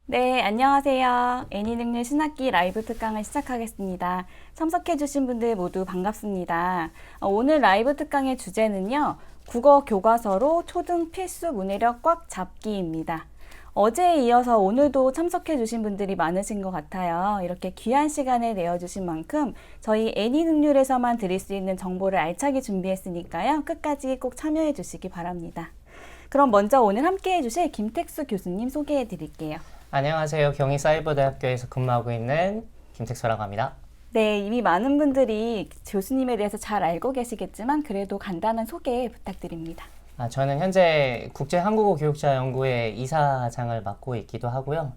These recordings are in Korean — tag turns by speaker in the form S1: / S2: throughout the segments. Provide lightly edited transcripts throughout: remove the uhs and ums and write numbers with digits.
S1: 네, 안녕하세요. 애니능률 신학기 라이브 특강을 시작하겠습니다. 참석해주신 분들 모두 반갑습니다. 오늘 라이브 특강의 주제는요, 국어 교과서로 초등 필수 문해력 꽉 잡기입니다. 어제에 이어서 오늘도 참석해주신 분들이 많으신 것 같아요. 이렇게 귀한 시간을 내어주신 만큼 저희 애니능률에서만 드릴 수 있는 정보를 알차게 준비했으니까요. 끝까지 꼭 참여해주시기 바랍니다. 그럼 먼저 오늘 함께 해주실 김택수 교수님 소개해 드릴게요.
S2: 안녕하세요. 경희사이버대학교에서 근무하고 있는 김택수라고 합니다.
S1: 네, 이미 많은 분들이 교수님에 대해서 잘 알고 계시겠지만 그래도 간단한 소개 부탁드립니다.
S2: 저는 현재 국제한국어교육자연구회 이사장을 맡고 있기도 하고요.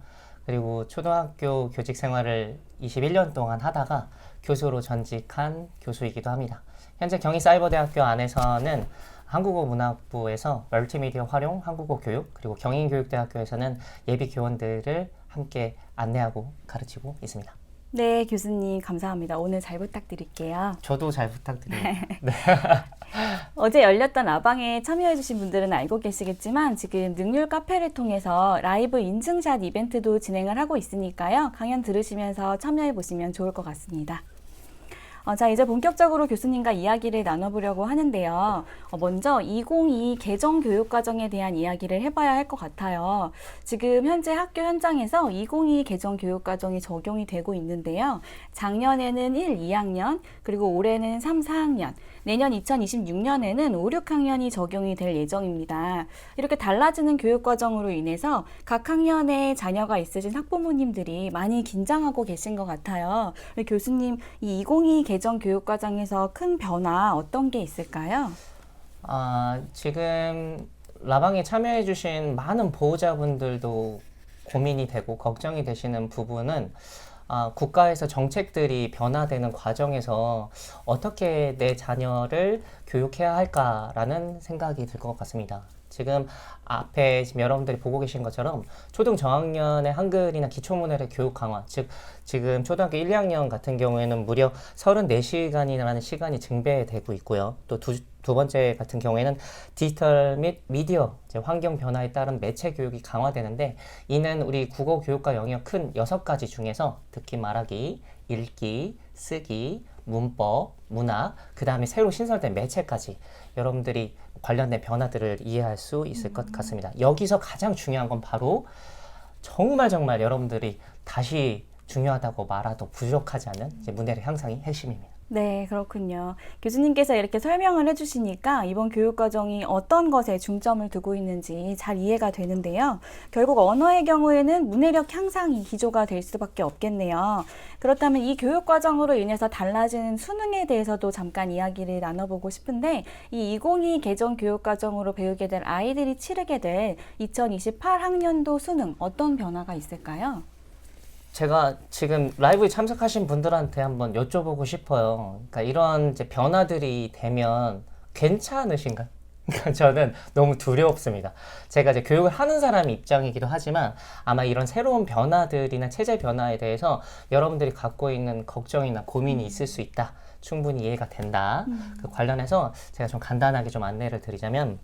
S2: 그리고 초등학교 교직 생활을 21년 동안 하다가 교수로 전직한 교수이기도 합니다. 현재 경희사이버대학교 안에서는 한국어문학부에서 멀티미디어 활용 한국어 교육, 그리고 경인교육대학교에서는 예비 교원들을 함께 안내하고 가르치고 있습니다.
S1: 네, 교수님 감사합니다. 오늘 잘 부탁드릴게요.
S2: 저도 잘 부탁드립니다. 네.
S1: 어제 열렸던 라방에 참여해주신 분들은 알고 계시겠지만 지금 능률 카페를 통해서 라이브 인증샷 이벤트도 진행을 하고 있으니까요. 강연 들으시면서 참여해보시면 좋을 것 같습니다. 자, 이제 본격적으로 교수님과 이야기를 나눠보려고 하는데요. 먼저 2022 개정 교육과정에 대한 이야기를 해봐야 할 것 같아요. 지금 현재 학교 현장에서 2022 개정 교육과정이 적용이 되고 있는데요. 작년에는 1, 2학년, 그리고 올해는 3, 4학년, 내년 2026년에는 5, 6학년이 적용이 될 예정입니다. 이렇게 달라지는 교육과정으로 인해서 각 학년에 자녀가 있으신 학부모님들이 많이 긴장하고 계신 것 같아요. 교수님, 이 2022 개정 교육과정에서 큰 변화 어떤 게 있을까요?
S2: 지금 라방에 참여해주신 많은 보호자분들도 고민이 되고 걱정이 되시는 부분은 국가에서 정책들이 변화되는 과정에서 어떻게 내 자녀를 교육해야 할까라는 생각이 들 것 같습니다. 지금 앞에 지금 여러분들이 보고 계신 것처럼 초등 저학년의 한글이나 기초문해력 교육 강화, 즉 지금 초등학교 1, 2학년 같은 경우에는 무려 34시간이라는 시간이 증배되고 있고요. 또 두 번째 같은 경우에는 디지털 및 미디어 환경 변화에 따른 매체 교육이 강화되는데, 이는 우리 국어 교육과 영역 큰 6가지 중에서 듣기, 말하기, 읽기, 쓰기, 문법, 문학, 그 다음에 새로 신설된 매체까지 여러분들이 관련된 변화들을 이해할 수 있을 것 같습니다. 여기서 가장 중요한 건 바로 정말 여러분들이 다시 중요하다고 말해도 부족하지 않은 문해력 향상이 핵심입니다.
S1: 네, 그렇군요. 교수님께서 이렇게 설명을 해주시니까 이번 교육과정이 어떤 것에 중점을 두고 있는지 잘 이해가 되는데요. 결국 언어의 경우에는 문해력 향상이 기조가 될 수밖에 없겠네요. 그렇다면 이 교육과정으로 인해서 달라지는 수능에 대해서도 잠깐 이야기를 나눠보고 싶은데, 이 2022 개정 교육과정으로 배우게 될 아이들이 치르게 될 2028학년도 수능 어떤 변화가 있을까요?
S2: 제가 지금 라이브에 참석하신 분들한테 한번 여쭤보고 싶어요. 그러니까 이런 변화들이 되면 괜찮으신가요? 그러니까 저는 너무 두렵습니다. 제가 이제 교육을 하는 사람 입장이기도 하지만 아마 이런 새로운 변화들이나 체제 변화에 대해서 여러분들이 갖고 있는 걱정이나 고민이 있을 수 있다. 충분히 이해가 된다. 그 관련해서 제가 좀 간단하게 좀 안내를 드리자면,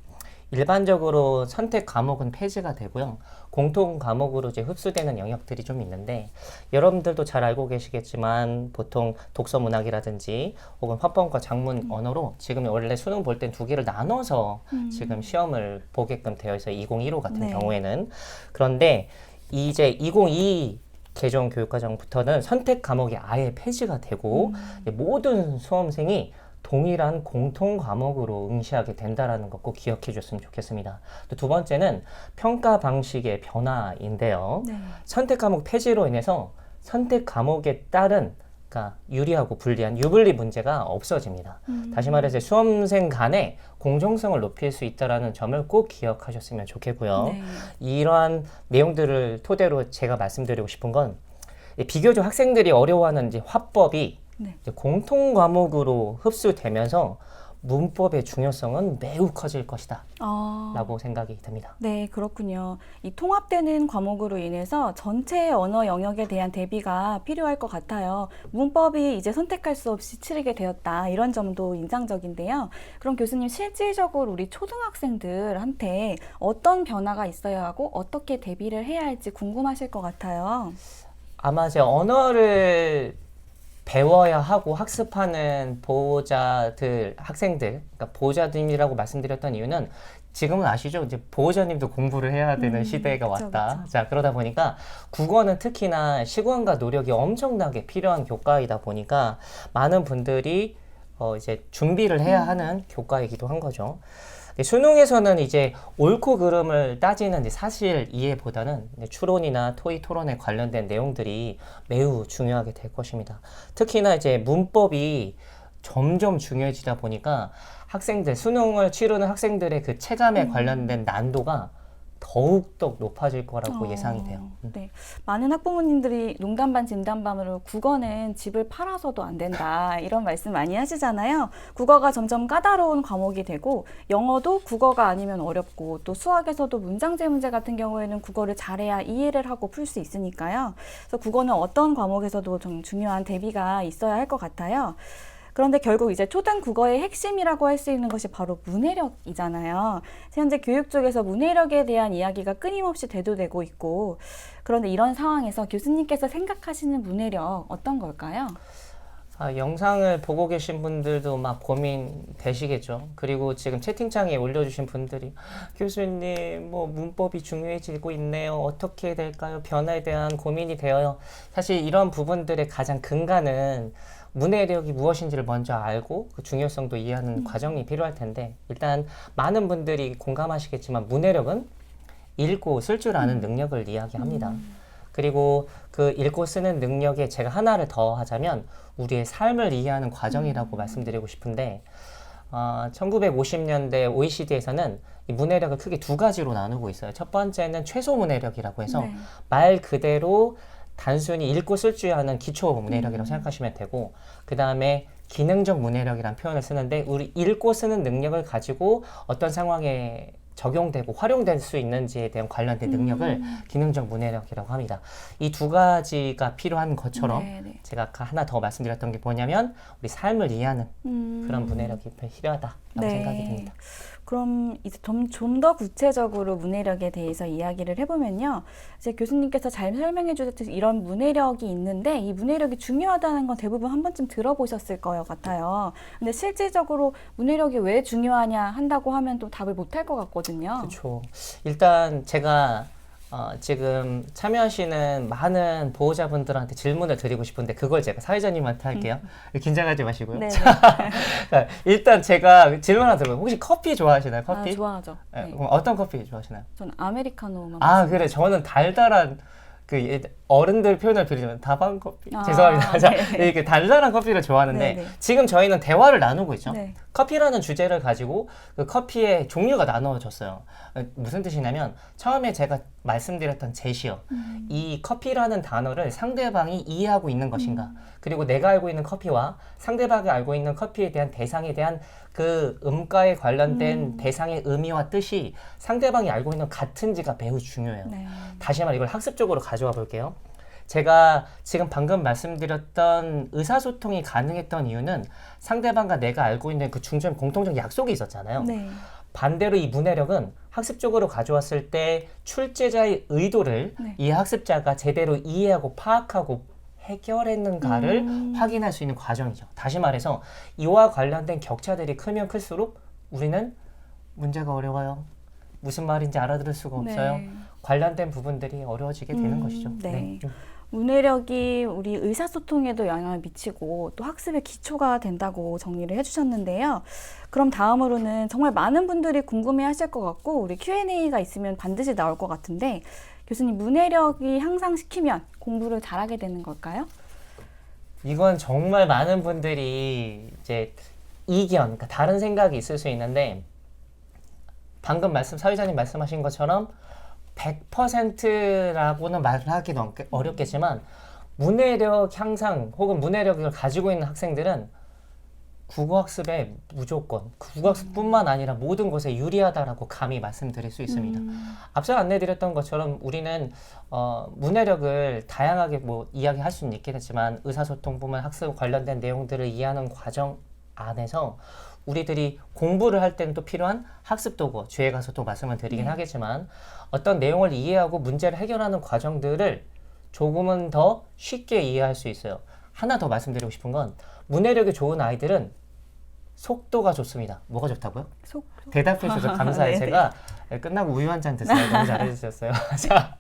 S2: 일반적으로 선택 과목은 폐지가 되고요. 공통 과목으로 이제 흡수되는 영역들이 좀 있는데, 여러분들도 잘 알고 계시겠지만 보통 독서 문학이라든지 혹은 화법과 작문 언어로 지금 원래 수능 볼 땐 2개를 나눠서 지금 시험을 보게끔 되어 있어요. 2015 같은
S1: 네.
S2: 경우에는. 그런데 이제 2022 개정 교육과정부터는 선택 과목이 아예 폐지가 되고 모든 수험생이 동일한 공통 과목으로 응시하게 된다라는 것 꼭 기억해 줬으면 좋겠습니다. 또 두 번째는 평가 방식의 변화인데요.
S1: 네.
S2: 선택 과목 폐지로 인해서 선택 과목에 따른, 그러니까 유리하고 불리한 유불리 문제가 없어집니다. 다시 말해서 수험생 간의 공정성을 높일 수 있다는 점을 꼭 기억하셨으면 좋겠고요.
S1: 네.
S2: 이러한 내용들을 토대로 제가 말씀드리고 싶은 건, 비교적 학생들이 어려워하는 화법이
S1: 네.
S2: 공통 과목으로 흡수되면서 문법의 중요성은 매우 커질 것이다
S1: 아,
S2: 라고 생각이 듭니다.
S1: 네, 그렇군요. 이 통합되는 과목으로 인해서 전체 언어 영역에 대한 대비가 필요할 것 같아요. 문법이 이제 선택할 수 없이 치르게 되었다. 이런 점도 인상적인데요. 그럼 교수님 실질적으로 우리 초등학생들한테 어떤 변화가 있어야 하고 어떻게 대비를 해야 할지 궁금하실 것 같아요.
S2: 아마 이제 언어를 배워야 하고 학습하는 보호자들, 학생들, 그러니까 보호자님이라고 말씀드렸던 이유는 지금은 아시죠? 이제 보호자님도 공부를 해야 되는 시대가
S1: 그쵸,
S2: 왔다.
S1: 그쵸.
S2: 자, 그러다 보니까 국어는 특히나 시간과 노력이 엄청나게 필요한 교과이다 보니까 많은 분들이 이제 준비를 해야 하는 교과이기도 한 거죠. 근데 수능에서는 이제 옳고 그름을 따지는 이제 사실 이해보다는 이제 추론이나 토의 토론에 관련된 내용들이 매우 중요하게 될 것입니다. 특히나 이제 문법이 점점 중요해지다 보니까 학생들, 수능을 치르는 학생들의 그 체감에 관련된 난도가 더욱더 높아질 거라고 예상이 돼요.
S1: 네. 많은 학부모님들이 농담 반 진담 반으로 국어는 집을 팔아서도 안 된다. 이런 말씀 많이 하시잖아요. 국어가 점점 까다로운 과목이 되고 영어도 국어가 아니면 어렵고 또 수학에서도 문장제 문제 같은 경우에는 국어를 잘해야 이해를 하고 풀 수 있으니까요. 그래서 국어는 어떤 과목에서도 좀 중요한 대비가 있어야 할 것 같아요. 그런데 결국 이제 초등 국어의 핵심이라고 할 수 있는 것이 바로 문해력이잖아요. 현재 교육 쪽에서 문해력에 대한 이야기가 끊임없이 대두되고 있고, 그런데 이런 상황에서 교수님께서 생각하시는 문해력 어떤 걸까요?
S2: 영상을 보고 계신 분들도 막 고민되시겠죠. 그리고 지금 채팅창에 올려주신 분들이 교수님 뭐 문법이 중요해지고 있네요. 어떻게 될까요? 변화에 대한 고민이 되어요. 사실 이런 부분들의 가장 근간은 문해력이 무엇인지를 먼저 알고 그 중요성도 이해하는 과정이 필요할 텐데 일단 많은 분들이 공감하시겠지만 문해력은 읽고 쓸 줄 아는 능력을 이야기합니다. 그리고 그 읽고 쓰는 능력에 제가 하나를 더 하자면 우리의 삶을 이해하는 과정이라고 말씀드리고 싶은데 1950년대 OECD에서는 이 문해력을 크게 두 가지로 나누고 있어요. 첫 번째는 최소 문해력이라고 해서
S1: 네.
S2: 말 그대로 단순히 읽고 쓸 줄 아는 기초 문해력이라고 생각하시면 되고 그 다음에 기능적 문해력이라는 표현을 쓰는데 우리 읽고 쓰는 능력을 가지고 어떤 상황에 적용되고 활용될 수 있는지에 대한 관련된 능력을 기능적 문해력이라고 합니다. 이 두 가지가 필요한 것처럼
S1: 네네.
S2: 제가 아까 하나 더 말씀드렸던 게 뭐냐면 우리 삶을 이해하는 그런 문해력이 필요하다라고
S1: 네.
S2: 생각이 듭니다.
S1: 그럼 이제 좀 더 구체적으로 문해력에 대해서 이야기를 해보면요. 이제 교수님께서 잘 설명해 주셨듯이 이런 문해력이 있는데 이 문해력이 중요하다는 건 대부분 한 번쯤 들어보셨을 것 같아요. 근데 실질적으로 문해력이 왜 중요하냐 한다고 하면 또 답을 못 할 것 같거든요.
S2: 그렇죠. 일단 제가 지금 참여하시는 많은 보호자분들한테 질문을 드리고 싶은데 그걸 제가 사회자님한테 할게요. 긴장하지 마시고요.
S1: 네.
S2: 자, 일단 제가 질문 하나 드려요. 혹시 커피 좋아하시나요? 커피?
S1: 좋아하죠.
S2: 네,
S1: 네.
S2: 그럼 어떤 커피 좋아하시나요?
S1: 전 아메리카노만
S2: 그래. 저는 달달한 어른들 표현을 빌리면 다방 커피.
S1: 아,
S2: 죄송합니다. 자,
S1: 네.
S2: 이렇게 달달한 커피를 좋아하는데
S1: 네, 네.
S2: 지금 저희는 대화를 나누고 있죠.
S1: 네.
S2: 커피라는 주제를 가지고 그 커피의 종류가 나누어졌어요. 무슨 뜻이냐면 처음에 제가 말씀드렸던 제시어. 이 커피라는 단어를 상대방이 이해하고 있는 것인가. 그리고 내가 알고 있는 커피와 상대방이 알고 있는 커피에 대한 대상에 대한 그 음가에 관련된 대상의 의미와 뜻이 상대방이 알고 있는 같은지가 매우 중요해요.
S1: 네.
S2: 다시 한번 이걸 학습적으로 가져와 볼게요. 제가 지금 방금 말씀드렸던 의사소통이 가능했던 이유는 상대방과 내가 알고 있는 그 중점 공통적 약속이 있었잖아요.
S1: 네.
S2: 반대로 이 문해력은 학습적으로 가져왔을 때 출제자의 의도를
S1: 네.
S2: 이 학습자가 제대로 이해하고 파악하고 해결했는가를 확인할 수 있는 과정이죠. 다시 말해서 이와 관련된 격차들이 크면 클수록 우리는 문제가 어려워요. 무슨 말인지 알아들을 수가 없어요.
S1: 네.
S2: 관련된 부분들이 어려워지게 되는 것이죠.
S1: 네. 문해력이 우리 의사소통에도 영향을 미치고 또 학습의 기초가 된다고 정리를 해주셨는데요. 그럼 다음으로는 정말 많은 분들이 궁금해하실 것 같고 우리 Q&A가 있으면 반드시 나올 것 같은데 교수님 문해력이 향상시키면 공부를 잘하게 되는 걸까요?
S2: 이건 정말 많은 분들이 이제 이견, 그러니까 다른 생각이 있을 수 있는데 방금 사회자님 말씀하신 것처럼 100%라고는 말을 하기는 어렵겠지만 문해력 향상 혹은 문해력을 가지고 있는 학생들은 국어학습에 무조건 국어학습뿐만 아니라 모든 것에 유리하다라고 감히 말씀드릴 수 있습니다. 앞서 안내드렸던 것처럼 우리는 문해력을 다양하게 뭐 이야기할 수는 있겠지만 의사소통 부문 학습 관련된 내용들을 이해하는 과정 안에서 우리들이 공부를 할 때는 또 필요한 학습 도구, 뒤에 가서 또 말씀을 드리긴 하겠지만 어떤 내용을 이해하고 문제를 해결하는 과정들을 조금은 더 쉽게 이해할 수 있어요. 하나 더 말씀드리고 싶은 건 문해력이 좋은 아이들은 속도가 좋습니다. 뭐가 좋다고요?
S1: 속도.
S2: 대답해 주셔서 감사해요.
S1: 네네.
S2: 제가 끝나고 우유 한 잔 드세요. 너무 잘해주셨어요. 자,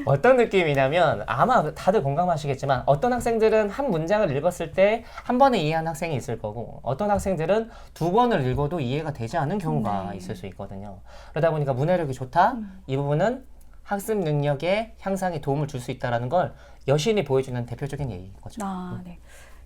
S2: 어떤 느낌이냐면 아마 다들 공감하시겠지만 어떤 학생들은 한 문장을 읽었을 때 한 번에 이해한 학생이 있을 거고 어떤 학생들은 두 번을 읽어도 이해가 되지 않은 경우가
S1: 네.
S2: 있을 수 있거든요. 그러다 보니까 문해력이 좋다. 이 부분은 학습 능력의 향상에 도움을 줄 수 있다는 걸 여실히 보여주는 대표적인 예인 거죠.
S1: 아, 네.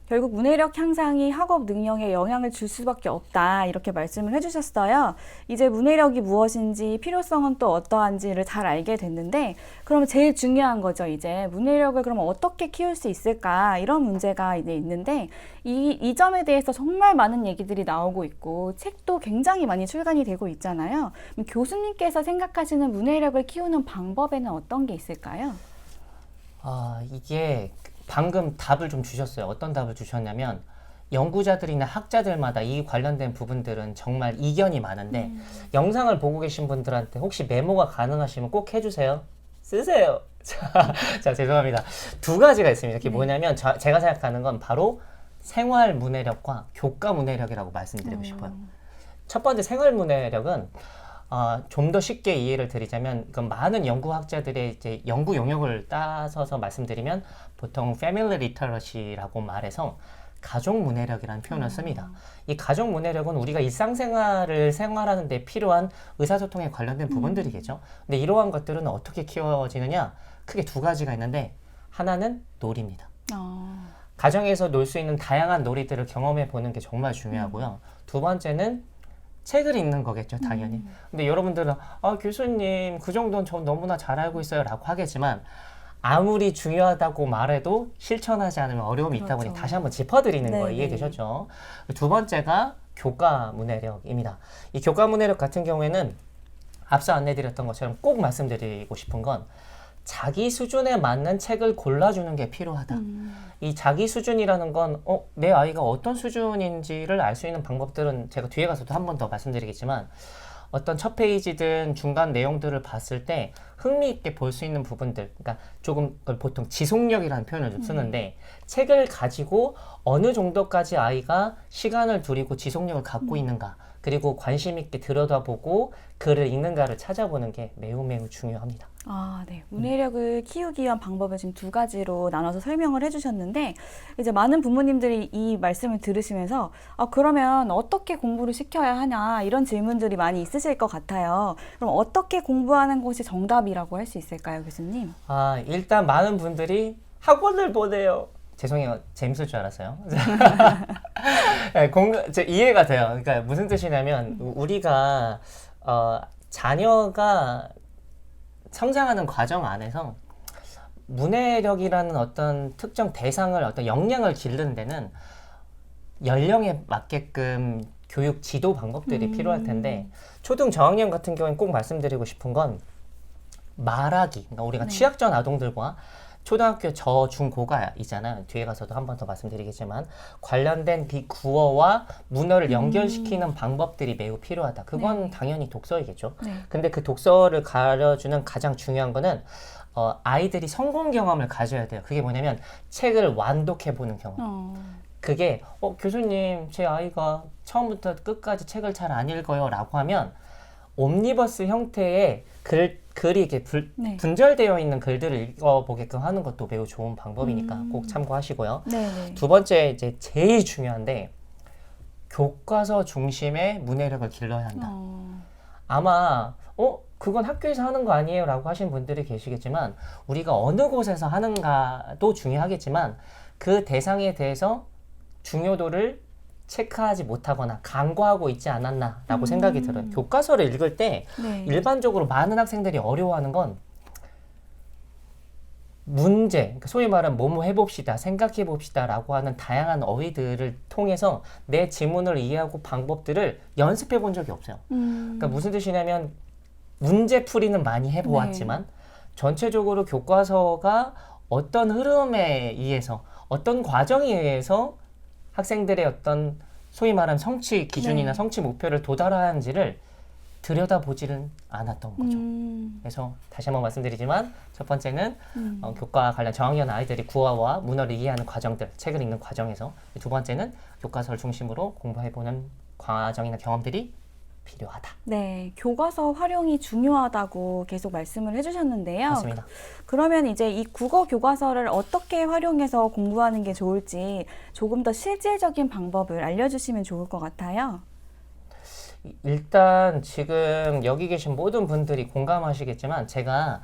S1: 결국 문해력 향상이 학업 능력에 영향을 줄 수밖에 없다 이렇게 말씀을 해주셨어요. 이제 문해력이 무엇인지 필요성은 또 어떠한지를 잘 알게 됐는데 그러면 제일 중요한 거죠. 이제 문해력을 그럼 어떻게 키울 수 있을까 이런 문제가 이제 있는데 이 점에 대해서 정말 많은 얘기들이 나오고 있고 책도 굉장히 많이 출간이 되고 있잖아요. 그럼 교수님께서 생각하시는 문해력을 키우는 방법에는 어떤 게 있을까요?
S2: 이게 방금 답을 좀 주셨어요. 어떤 답을 주셨냐면 연구자들이나 학자들마다 이 관련된 부분들은 정말 이견이 많은데 영상을 보고 계신 분들한테 혹시 메모가 가능하시면 꼭 해주세요. 쓰세요. 자, 죄송합니다. 두 가지가 있습니다. 그게 뭐냐면 제가 생각하는 건 바로 생활 문해력과 교과 문해력이라고 말씀드리고 싶어요. 첫 번째 생활 문해력은 좀 더 쉽게 이해를 드리자면 그 많은 연구학자들의 이제 연구 영역을 따서서 말씀드리면 보통 패밀리 리터러시라고 말해서 가족 문해력이라는 표현을 씁니다. 이 가족 문해력은 우리가 일상생활을 생활하는 데 필요한 의사소통에 관련된 부분들이겠죠. 근데 이러한 것들은 어떻게 키워지느냐? 크게 두 가지가 있는데 하나는 놀이입니다. 가정에서 놀 수 있는 다양한 놀이들을 경험해 보는 게 정말 중요하고요. 두 번째는 책을 읽는 거겠죠, 당연히. 근데 여러분들은 교수님 그 정도는 저 너무나 잘 알고 있어요 라고 하겠지만 아무리 중요하다고 말해도 실천하지 않으면 어려움이 있다 보니 다시 한번 짚어드리는 거 이해되셨죠? 두 번째가 교과 문해력입니다. 이 교과 문해력 같은 경우에는 앞서 안내드렸던 것처럼 꼭 말씀드리고 싶은 건 자기 수준에 맞는 책을 골라주는 게 필요하다. 이 자기 수준이라는 건 내 아이가 어떤 수준인지를 알 수 있는 방법들은 제가 뒤에 가서도 한 번 더 말씀드리겠지만 어떤 첫 페이지든 중간 내용들을 봤을 때 흥미있게 볼 수 있는 부분들, 그러니까 조금 그걸 보통 지속력이라는 표현을 좀 쓰는데 책을 가지고 어느 정도까지 아이가 시간을 들이고 지속력을 갖고 있는가, 그리고 관심 있게 들여다보고 글을 읽는가를 찾아보는 게 매우 매우 중요합니다.
S1: 네. 문해력을 키우기 위한 방법을 지금 두 가지로 나눠서 설명을 해주셨는데 이제 많은 부모님들이 이 말씀을 들으시면서 그러면 어떻게 공부를 시켜야 하냐 이런 질문들이 많이 있으실 것 같아요. 그럼 어떻게 공부하는 것이 정답이라고 할 수 있을까요, 교수님?
S2: 일단 많은 분들이 학원을 보내요. 죄송해요. 재밌을 줄 알았어요. 이해가 돼요. 그러니까 무슨 뜻이냐면 우리가 자녀가 성장하는 과정 안에서 문해력이라는 어떤 특정 대상을 어떤 역량을 기르는 데는 연령에 맞게끔 교육 지도 방법들이 필요할 텐데 초등 저학년 같은 경우는 꼭 말씀드리고 싶은 건 말하기. 그러니까 우리가 취약전 아동들과 초등학교 중 고가 있잖아요. 뒤에 가서도 한 번 더 말씀드리겠지만 관련된 그 구어와 문어를 연결시키는 방법들이 매우 필요하다. 그건 당연히 독서이겠죠. 근데 그 독서를 가려주는 가장 중요한 거는 아이들이 성공 경험을 가져야 돼요. 그게 뭐냐면 책을 완독해보는 경험. 그게 교수님 제 아이가 처음부터 끝까지 책을 잘 안 읽어요 라고 하면 옴니버스 형태의 글이 이렇게 분절되어 있는 글들을 읽어보게끔 하는 것도 매우 좋은 방법이니까 꼭 참고하시고요. 두 번째 이제 제일 중요한데 교과서 중심의 문해력을 길러야 한다. 아마 그건 학교에서 하는 거 아니에요 라고 하신 분들이 계시겠지만 우리가 어느 곳에서 하는가도 중요하겠지만 그 대상에 대해서 중요도를 체크하지 못하거나 간과하고 있지 않았나 라고 생각이 들어요. 교과서를 읽을 때 일반적으로 많은 학생들이 어려워하는 건 문제, 그러니까 소위 말하는 뭐뭐 해봅시다, 생각해봅시다라고 하는 다양한 어휘들을 통해서 내 지문을 이해하고 방법들을 연습해 본 적이 없어요. 그러니까 무슨 뜻이냐면 문제 풀이는 많이 해보았지만 전체적으로 교과서가 어떤 흐름에 의해서 어떤 과정에 의해서 학생들의 어떤 소위 말하는 성취 기준이나 성취 목표를 도달하는지를 들여다보지는 않았던 거죠. 그래서 다시 한번 말씀드리지만 첫 번째는 교과 관련 저학년 아이들이 구어와 문어를 이해하는 과정들, 책을 읽는 과정에서 두 번째는 교과서를 중심으로 공부해보는 과정이나 경험들이 필요하다.
S1: 네, 교과서 활용이 중요하다고 계속 말씀을 해주셨는데요.
S2: 맞습니다.
S1: 그러면 이제 이 국어 교과서를 어떻게 활용해서 공부하는 게 좋을지 조금 더 실질적인 방법을 알려주시면 좋을 것 같아요.
S2: 일단 지금 여기 계신 모든 분들이 공감하시겠지만 제가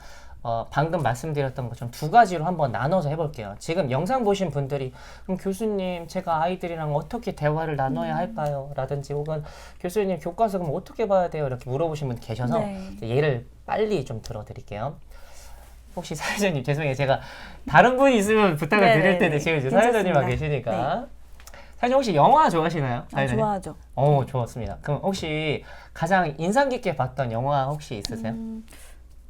S2: 방금 말씀드렸던 것처럼 두 가지로 한번 나눠서 해볼게요. 지금 영상 보신 분들이 그럼 교수님 제가 아이들이랑 어떻게 대화를 나눠야 할까요? 라든지 혹은 교수님 교과서 그럼 어떻게 봐야 돼요? 이렇게 물어보신 분 계셔서 예를 빨리 좀 들어드릴게요. 혹시 사회자님 죄송해요. 제가 다른 분이 있으면 부탁을 드릴 텐데 지금 이제 사회자님만 계시니까 사실 혹시 영화 좋아하시나요?
S1: 좋아하죠.
S2: 좋았습니다. 그럼 혹시 가장 인상 깊게 봤던 영화 혹시 있으세요?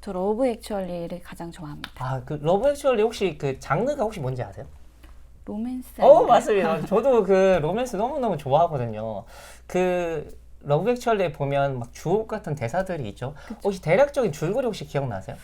S1: 저 러브 액츄얼리를 가장 좋아합니다.
S2: 그 러브 액츄얼리 혹시 그 장르가 혹시 뭔지 아세요?
S1: 로맨스.
S2: 맞습니다. 저도 그 로맨스 너무너무 좋아하거든요. 그 러브 액츄얼리에 보면 막 주옥 같은 대사들이 있죠. 그쵸? 혹시 대략적인 줄거리 혹시 기억나세요?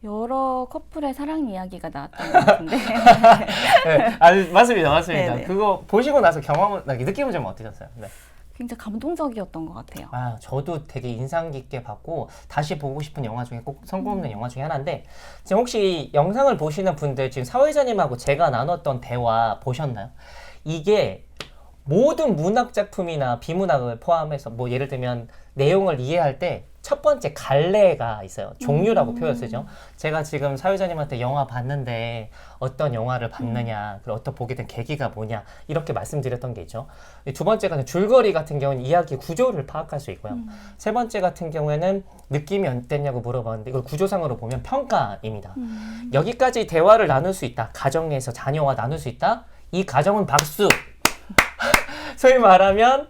S1: 여러 커플의 사랑 이야기가 나왔던 것 같은데.
S2: 네, 맞습니다.
S1: 네네.
S2: 그거 보시고 나서 느낌은 좀 어떠셨어요? 네.
S1: 굉장히 감동적이었던 것 같아요.
S2: 저도 되게 인상 깊게 봤고 다시 보고 싶은 영화 중에 꼭 선보이는 영화 중에 하나인데 지금 혹시 영상을 보시는 분들 지금 사회자님하고 제가 나눴던 대화 보셨나요? 이게 모든 문학 작품이나 비문학을 포함해서 뭐 예를 들면 내용을 이해할 때 첫 번째 갈래가 있어요. 종류라고 표현 쓰죠. 제가 지금 사회자님한테 영화 봤는데 어떤 영화를 봤느냐, 그리고 어떤 보게 된 계기가 뭐냐 이렇게 말씀드렸던 게 있죠. 두 번째가 줄거리 같은 경우는 이야기 구조를 파악할 수 있고요. 세 번째 같은 경우에는 느낌이 어땠냐고 물어봤는데 이걸 구조상으로 보면 평가입니다. 여기까지 대화를 나눌 수 있다. 가정에서 자녀와 나눌 수 있다. 이 가정은 박수. 소위 말하면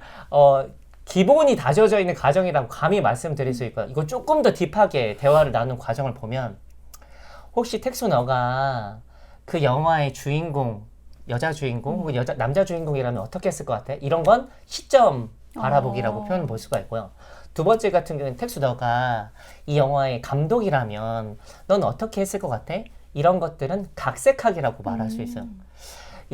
S2: 기본이 다져져 있는 가정이라고 감히 말씀드릴 수 있고요. 이거 조금 더 딥하게 대화를 나눈 과정을 보면 혹시 텍수 너가 그 영화의 주인공, 여자 주인공 혹은 남자 주인공이라면 어떻게 했을 것 같아? 이런 건 시점 바라보기라고 표현을 볼 수가 있고요. 두 번째 같은 경우는 텍수 너가 이 영화의 감독이라면 넌 어떻게 했을 것 같아? 이런 것들은 각색하기라고 말할 수 있어요.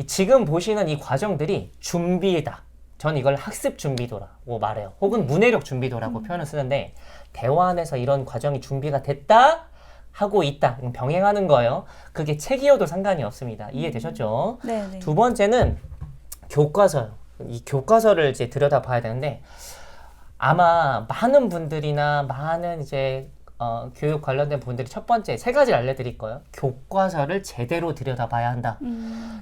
S2: 지금 보시는 이 과정들이 준비다. 전 이걸 학습 준비도라고 말해요. 혹은 문해력 준비도라고 표현을 쓰는데 대화 안에서 이런 과정이 준비가 됐다 하고 있다. 병행하는 거예요. 그게 책이어도 상관이 없습니다. 이해되셨죠?
S1: 네.
S2: 두 번째는 교과서요. 이 교과서를 이제 들여다봐야 되는데 아마 많은 분들이나 많은 이제 교육 관련된 분들이 첫 번째 세 가지를 알려드릴 거예요. 교과서를 제대로 들여다봐야 한다.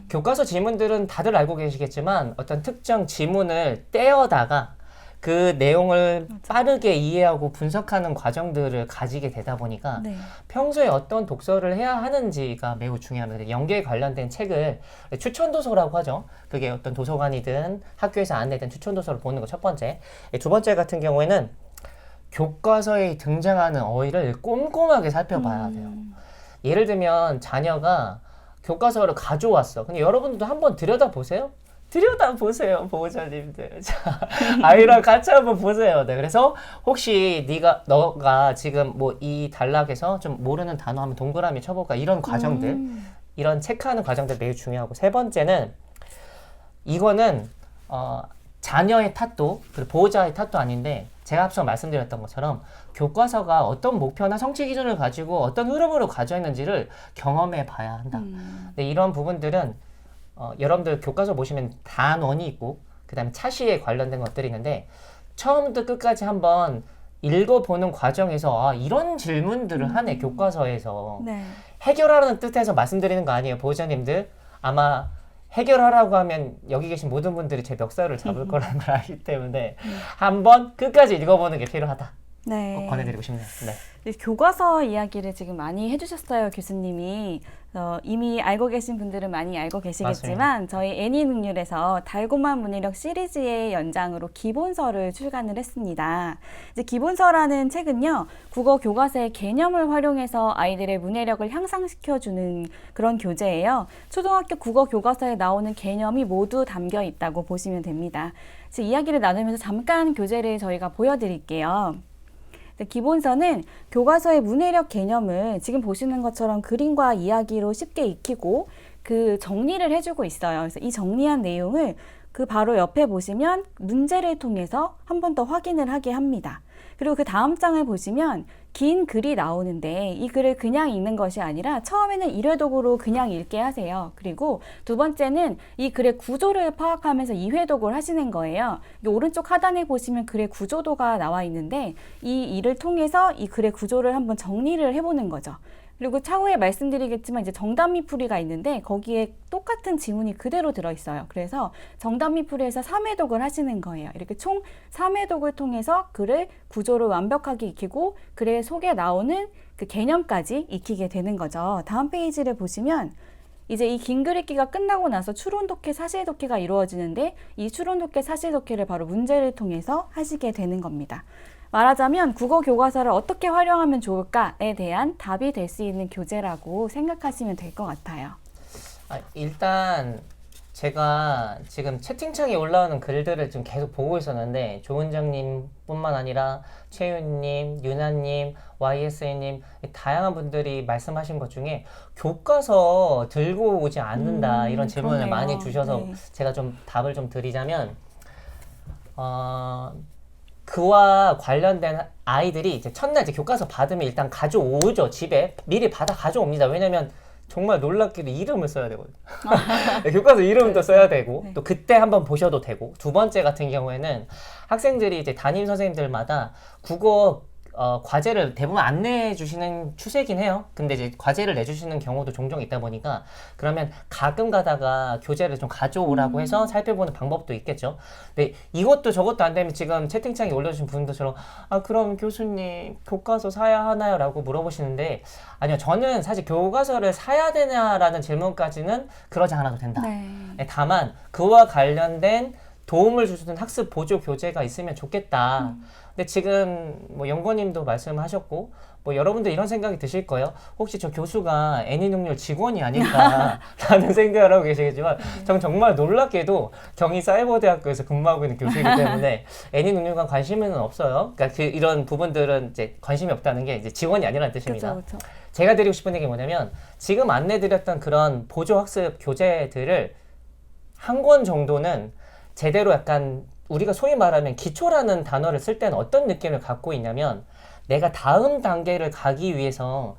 S2: 교과서 지문들은 다들 알고 계시겠지만 어떤 특정 지문을 떼어다가 그 내용을 빠르게 이해하고 분석하는 과정들을 가지게 되다 보니까 평소에 어떤 독서를 해야 하는지가 매우 중요합니다. 연계에 관련된 책을 추천도서라고 하죠. 그게 어떤 도서관이든 학교에서 안내된 추천도서를 보는 거 첫 번째. 두 번째 같은 경우에는 교과서에 등장하는 어휘를 꼼꼼하게 살펴봐야 돼요. 예를 들면 자녀가 교과서를 가져왔어. 근데 여러분들도 한번 들여다보세요. 들여다보세요, 보호자님들. 자, 아이랑 같이 한번 보세요. 네, 그래서 혹시 너가 지금 뭐 이 단락에서 좀 모르는 단어 하면 동그라미 쳐볼까? 이런 과정들, 이런 체크하는 과정들 매우 중요하고 세 번째는 이거는 자녀의 탓도 그리고 보호자의 탓도 아닌데 제가 앞서 말씀드렸던 것처럼 교과서가 어떤 목표나 성취 기준을 가지고 어떤 흐름으로 가져 있는지를 경험해 봐야 한다. 근데 이런 부분들은 여러분들 교과서 보시면 단원이 있고 그 다음에 차시에 관련된 것들이 있는데 처음부터 끝까지 한번 읽어보는 과정에서 이런 질문들을 하네 교과서에서 해결하라는 뜻에서 말씀드리는 거 아니에요 보호자님들. 아마 해결하라고 하면 여기 계신 모든 분들이 제 멱살을 잡을 거라는 걸 알기 때문에 한번 끝까지 읽어보는 게 필요하다.
S1: 네.
S2: 꼭 권해드리고 싶네요. 네.
S1: 네, 교과서 이야기를 지금 많이 해주셨어요, 교수님이. 이미 알고 계신 분들은 많이 알고 계시겠지만 저희 애니능률에서 달고만 문해력 시리즈의 연장으로 기본서를 출간을 했습니다. 이제 기본서라는 책은요, 국어 교과서의 개념을 활용해서 아이들의 문해력을 향상시켜주는 그런 교재예요. 초등학교 국어 교과서에 나오는 개념이 모두 담겨 있다고 보시면 됩니다. 이제 이야기를 나누면서 잠깐 교재를 저희가 보여드릴게요. 기본서는 교과서의 문해력 개념을 지금 보시는 것처럼 그림과 이야기로 쉽게 익히고 그 정리를 해주고 있어요. 그래서 이 정리한 내용을 그 바로 옆에 보시면 문제를 통해서 한 번 더 확인을 하게 합니다. 그리고 그 다음 장을 보시면 긴 글이 나오는데 이 글을 그냥 읽는 것이 아니라 처음에는 일회독으로 그냥 읽게 하세요. 그리고 두 번째는 이 글의 구조를 파악하면서 이회독을 하시는 거예요. 오른쪽 하단에 보시면 글의 구조도가 나와 있는데 이 일을 통해서 이 글의 구조를 한번 정리를 해보는 거죠. 그리고 차후에 말씀드리겠지만 이제 정답미풀이가 있는데 거기에 똑같은 지문이 그대로 들어있어요. 그래서 정답미풀이에서 3회독을 하시는 거예요. 이렇게 총 3회독을 통해서 글을 구조를 완벽하게 익히고 글의 속에 나오는 그 개념까지 익히게 되는 거죠. 다음 페이지를 보시면 이제 이 긴 글 읽기가 끝나고 나서 추론독해, 사실독해가 이루어지는데 이 추론독해, 사실독해를 바로 문제를 통해서 하시게 되는 겁니다. 말하자면 국어 교과서를 어떻게 활용하면 좋을까에 대한 답이 될 수 있는 교재라고 생각하시면 될 것 같아요.
S2: 일단 제가 지금 채팅창에 올라오는 글들을 좀 계속 보고 있었는데 조은정님 뿐만 아니라 최윤님, 유나님, YS님 다양한 분들이 말씀하신 것 중에 교과서 들고 오지 않는다 이런 질문을
S1: 그러네요.
S2: 많이 주셔서
S1: 네.
S2: 제가 좀 답을 좀 드리자면 그와 관련된 아이들이 이제 첫날 이제 교과서 받으면 일단 가져오죠. 집에 미리 받아 가져옵니다. 왜냐면 정말 놀랍게도 이름을 써야 되거든요. 교과서 이름도 써야 되고
S1: 네.
S2: 또 그때 한번 보셔도 되고 두 번째 같은 경우에는 학생들이 이제 담임 선생님들마다 국어 과제를 대부분 안 내주시는 추세긴 해요. 근데 이제 과제를 내주시는 경우도 종종 있다 보니까 그러면 가끔 가다가 교재를 좀 가져오라고 해서 살펴보는 방법도 있겠죠. 근데 이것도 저것도 안 되면 지금 채팅창에 올려주신 분들처럼 그럼 교수님 교과서 사야 하나요? 라고 물어보시는데 아니요. 저는 사실 교과서를 사야 되냐라는 질문까지는 그러지 않아도 된다.
S1: 네.
S2: 다만 그와 관련된 도움을 주는 학습 보조 교재가 있으면 좋겠다. 근데 지금 뭐 연구원님도 말씀하셨고 뭐 여러분들 이런 생각이 드실 거예요. 혹시 저 교수가 애니능률 직원이 아닐까라는 생각을 하고 계시겠지만 전 정말 놀랍게도 경희사이버대학교에서 근무하고 있는 교수이기 때문에 애니능률과 관심은 없어요. 그러니까 이런 부분들은 이제 관심이 없다는 게 이제 직원이 아니라는 뜻입니다.
S1: 그렇죠.
S2: 제가 드리고 싶은 얘기 뭐냐면 지금 안내드렸던 그런 보조 학습 교재들을 한 권 정도는 제대로 약간 우리가 소위 말하면 기초라는 단어를 쓸 때는 어떤 느낌을 갖고 있냐면 내가 다음 단계를 가기 위해서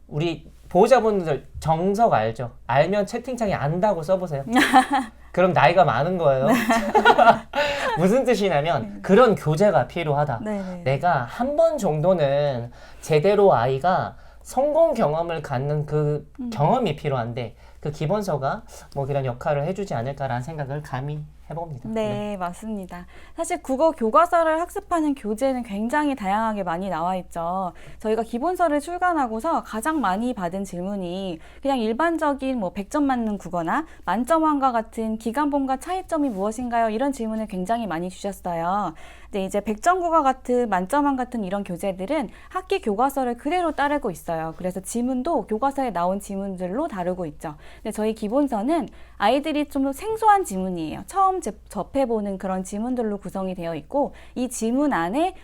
S2: 우리 보호자분들 정석 알죠? 알면 채팅창에 안다고 써보세요. 그럼 나이가 많은 거예요. 무슨 뜻이냐면 그런 교재가 필요하다.
S1: 네네.
S2: 내가 한 번 정도는 제대로 아이가 성공 경험을 갖는 그 경험이 필요한데 그 기본서가 뭐 그런 역할을 해주지 않을까라는 생각을 감히 해봅니다.
S1: 네, 맞습니다. 사실 국어 교과서를 학습하는 교재는 굉장히 다양하게 많이 나와 있죠. 저희가 기본서를 출간하고서 가장 많이 받은 질문이 그냥 일반적인 뭐 100점 맞는 국어나 만점왕과 같은 기간본과 차이점이 무엇인가요? 이런 질문을 굉장히 많이 주셨어요. 근데 이제 100점 국어 같은 만점왕 같은 이런 교재들은 학기 교과서를 그대로 따르고 있어요. 그래서 지문도 교과서에 나온 지문들로 다루고 있죠. 근데 저희 기본서는 아이들이 좀 생소한 지문이에요. 처음 접해보는 그런 지문들로 구성이 되어 있고 이 지문 안에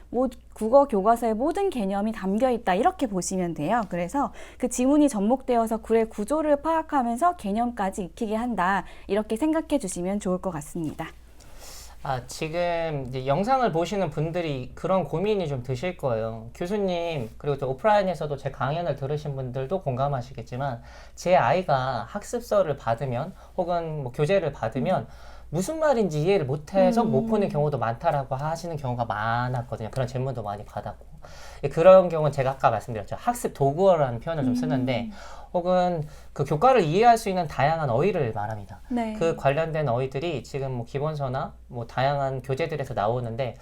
S1: 국어 교과서의 모든 개념이 담겨 있다 이렇게 보시면 돼요. 그래서 그 지문이 접목되어서 글의 구조를 파악하면서 개념까지 익히게 한다 이렇게 생각해 주시면 좋을 것 같습니다.
S2: 지금 이제 영상을 보시는 분들이 그런 고민이 좀 드실 거예요. 교수님, 그리고 또 오프라인에서도 제 강연을 들으신 분들도 공감하시겠지만, 제 아이가 학습서를 받으면, 혹은 뭐 교재를 받으면, 무슨 말인지 이해를 못해서 못 푸는 경우도 많다라고 하시는 경우가 많았거든요. 그런 질문도 많이 받았고. 그런 경우는 제가 아까 말씀드렸죠. 학습 도구어라는 표현을 좀 쓰는데, 혹은 그 교과를 이해할 수 있는 다양한 어휘를 말합니다.
S1: 네.
S2: 그 관련된 어휘들이 지금 뭐 기본서나 뭐 다양한 교재들에서 나오는데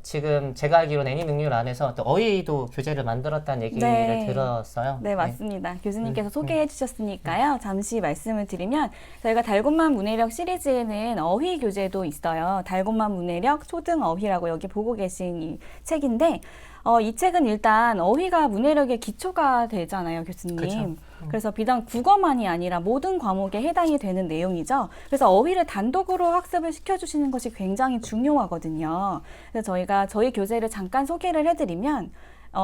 S2: 지금 제가 알기로는 애니 능률 안에서 또 어휘도 교재를 만들었다는 얘기를
S1: 네.
S2: 들었어요.
S1: 네, 맞습니다. 교수님께서 소개해 주셨으니까요. 잠시 말씀을 드리면 저희가 달고만 문해력 시리즈에는 어휘 교재도 있어요. 달고만 문해력 초등 어휘라고 여기 보고 계신 이 책인데 이 책은 일단 어휘가 문해력의 기초가 되잖아요, 교수님.
S2: 그쵸.
S1: 그래서 비단 국어만이 아니라 모든 과목에 해당이 되는 내용이죠. 그래서 어휘를 단독으로 학습을 시켜주시는 것이 굉장히 중요하거든요. 그래서 저희가 저희 교재를 잠깐 소개를 해드리면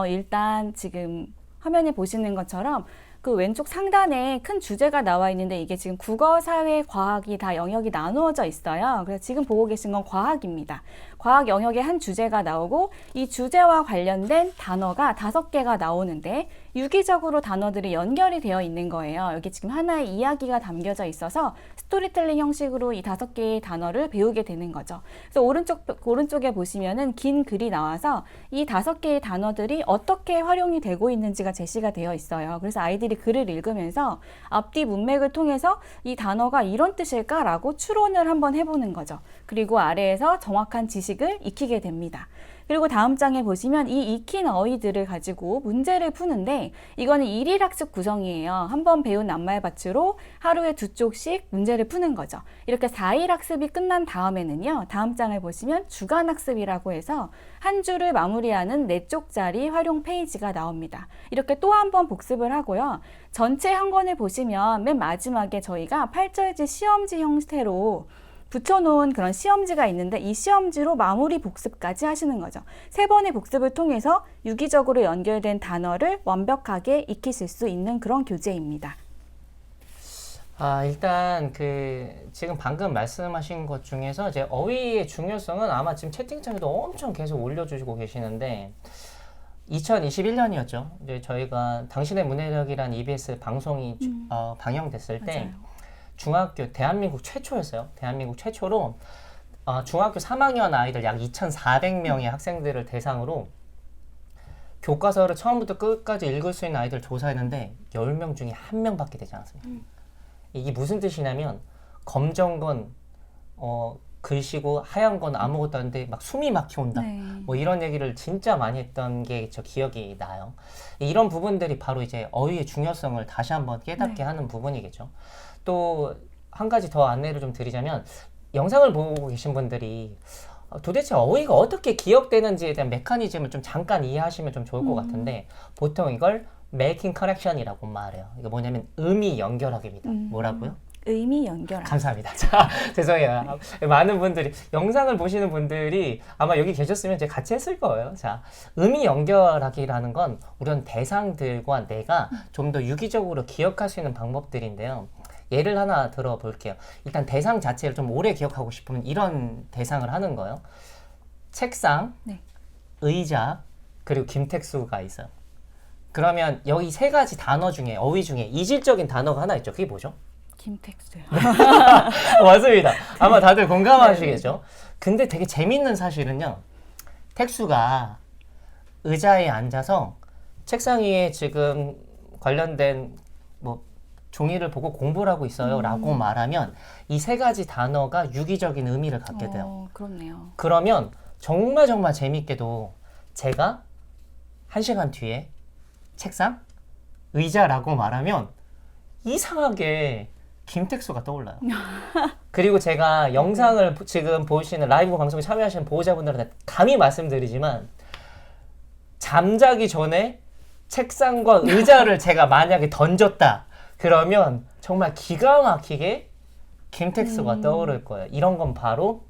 S1: 일단 지금 화면에 보시는 것처럼 그 왼쪽 상단에 큰 주제가 나와 있는데 이게 지금 국어, 사회, 과학이 다 영역이 나누어져 있어요. 그래서 지금 보고 계신 건 과학입니다. 과학 영역에 한 주제가 나오고 이 주제와 관련된 단어가 5개가 나오는데 유기적으로 단어들이 연결이 되어 있는 거예요. 여기 지금 하나의 이야기가 담겨져 있어서 스토리텔링 형식으로 이 5개의 단어를 배우게 되는 거죠. 그래서 오른쪽에 보시면은 긴 글이 나와서 이 5개의 단어들이 어떻게 활용이 되고 있는지가 제시가 되어 있어요. 그래서 아이들이 글을 읽으면서 앞뒤 문맥을 통해서 이 단어가 이런 뜻일까라고 추론을 한번 해보는 거죠. 그리고 아래에서 정확한 지식을 익히게 됩니다. 그리고 다음 장에 보시면 이 익힌 어휘들을 가지고 문제를 푸는데 이거는 일일 학습 구성이에요. 한번 배운 낱말밭으로 하루에 2쪽씩 문제를 푸는 거죠. 이렇게 4일 학습이 끝난 다음에는요. 다음 장을 보시면 주간 학습이라고 해서 한 주를 마무리하는 4쪽짜리 활용 페이지가 나옵니다. 이렇게 또 한 번 복습을 하고요. 전체 한 권을 보시면 맨 마지막에 저희가 8절지 시험지 형태로 붙여놓은 그런 시험지가 있는데 이 시험지로 마무리 복습까지 하시는 거죠. 3번의 복습을 통해서 유기적으로 연결된 단어를 완벽하게 익히실 수 있는 그런 교재입니다.
S2: 일단 지금 방금 말씀하신 것 중에서 이제 어휘의 중요성은 아마 지금 채팅창에도 엄청 계속 올려주시고 계시는데 2021년이었죠. 이제 저희가 당신의 문해력이란 EBS 방송이 방영됐을 때
S1: 맞아요.
S2: 중학교 대한민국 최초였어요. 대한민국 최초로 중학교 3학년 아이들 약 2,400명의 학생들을 대상으로 교과서를 처음부터 끝까지 읽을 수 있는 아이들 조사했는데 10명 중에 1명밖에 되지 않았습니다. 이게 무슨 뜻이냐면 검정 건 글씨고 하얀 건 아무것도 아닌데 막 숨이 막혀 온다.
S1: 네.
S2: 뭐 이런 얘기를 진짜 많이 했던 게 저 기억이 나요. 이런 부분들이 바로 이제 어휘의 중요성을 다시 한번 깨닫게 하는 부분이겠죠. 또 한 가지 더 안내를 좀 드리자면 영상을 보고 계신 분들이 도대체 어휘가 어떻게 기억되는지에 대한 메커니즘을 좀 잠깐 이해하시면 좀 좋을 것 같은데 보통 이걸 making connection이라고 말해요. 이거 뭐냐면 의미 연결하기입니다. 뭐라고요?
S1: 의미 연결하기.
S2: 감사합니다. 자, 죄송해요. 많은 분들이, 영상을 보시는 분들이 아마 여기 계셨으면 제가 같이 했을 거예요. 자, 의미 연결하기라는 건 우선 대상들과 내가 좀 더 유기적으로 기억할 수 있는 방법들인데요. 예를 하나 들어볼게요. 일단 대상 자체를 좀 오래 기억하고 싶으면 이런 대상을 하는 거예요. 책상,
S1: 네.
S2: 의자, 그리고 김택수가 있어요. 그러면 여기 3가지 단어 중에, 어휘 중에 이질적인 단어가 하나 있죠. 그게 뭐죠?
S1: 김택수요.
S2: 맞습니다. 아마 다들 공감하시겠죠? 근데 되게 재밌는 사실은요. 택수가 의자에 앉아서 책상 위에 지금 관련된 뭐 종이를 보고 공부를 하고 있어요 라고 말하면 이 3가지 단어가 유기적인 의미를 갖게 돼요.
S1: 그렇네요.
S2: 그러면 정말 재밌게도 제가 1시간 뒤에 책상, 의자라고 말하면 이상하게 김택수가 떠올라요. 그리고 제가 영상을 지금 보시는 라이브 방송에 참여하시는 보호자분들한테 감히 말씀드리지만 잠자기 전에 책상과 의자를 제가 만약에 던졌다 그러면 정말 기가 막히게 김택수가 떠오를 거예요. 이런 건 바로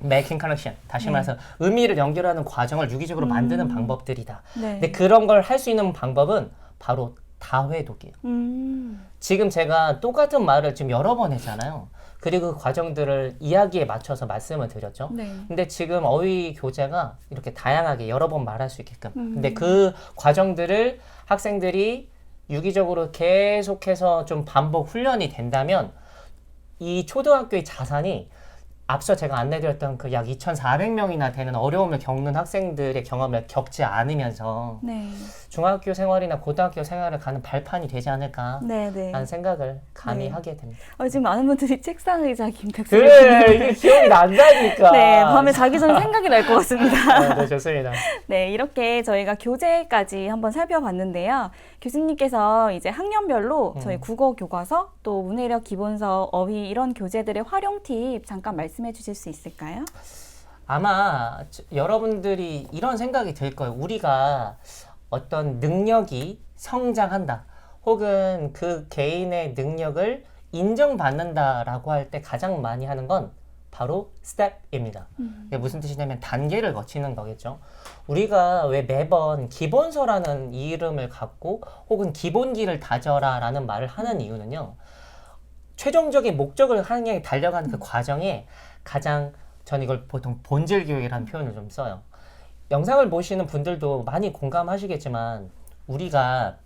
S2: making connection. 다시 말해서 의미를 연결하는 과정을 유기적으로 만드는 방법들이다.
S1: 네.
S2: 근데 그런 걸 할 수 있는 방법은 바로 다회독이에요. 지금 제가 똑같은 말을 지금 여러 번 했잖아요. 그리고 그 과정들을 이야기에 맞춰서 말씀을 드렸죠.
S1: 네.
S2: 근데 지금 어휘 교재가 이렇게 다양하게 여러 번 말할 수 있게끔. 근데 그 과정들을 학생들이 유기적으로 계속해서 좀 반복 훈련이 된다면 이 초등학교의 자산이 앞서 제가 안내드렸던 그 약 2,400명이나 되는 어려움을 겪는 학생들의 경험을 겪지 않으면서
S1: 네.
S2: 중학교 생활이나 고등학교 생활을 가는 발판이 되지 않을까
S1: 네네.
S2: 라는 생각을 감히
S1: 네.
S2: 하게 됩니다.
S1: 지금 많은 분들이 책상 의자 김택수
S2: 그래, 이게 기억이 난다니까.
S1: 네, 밤에 자기 전에 생각이 날 것 같습니다.
S2: 네, 좋습니다.
S1: 네, 이렇게 저희가 교재까지 한번 살펴봤는데요. 교수님께서 이제 학년별로 저희 국어 교과서, 또 문해력 기본서, 어휘 이런 교재들의 활용 팁 잠깐 말씀해 주실 수 있을까요?
S2: 아마 여러분들이 이런 생각이 들 거예요. 우리가 어떤 능력이 성장한다. 혹은 그 개인의 능력을 인정받는다라고 할 때 가장 많이 하는 건 바로 스텝입니다. 이게 무슨 뜻이냐면 단계를 거치는 거겠죠. 우리가 왜 매번 기본서라는 이름을 갖고 혹은 기본기를 다져라라는 말을 하는 이유는요. 최종적인 목적을 향해 달려가는 그 과정에 가장 전 이걸 보통 본질 교육이라는 표현을 좀 써요. 영상을 보시는 분들도 많이 공감하시겠지만 우리가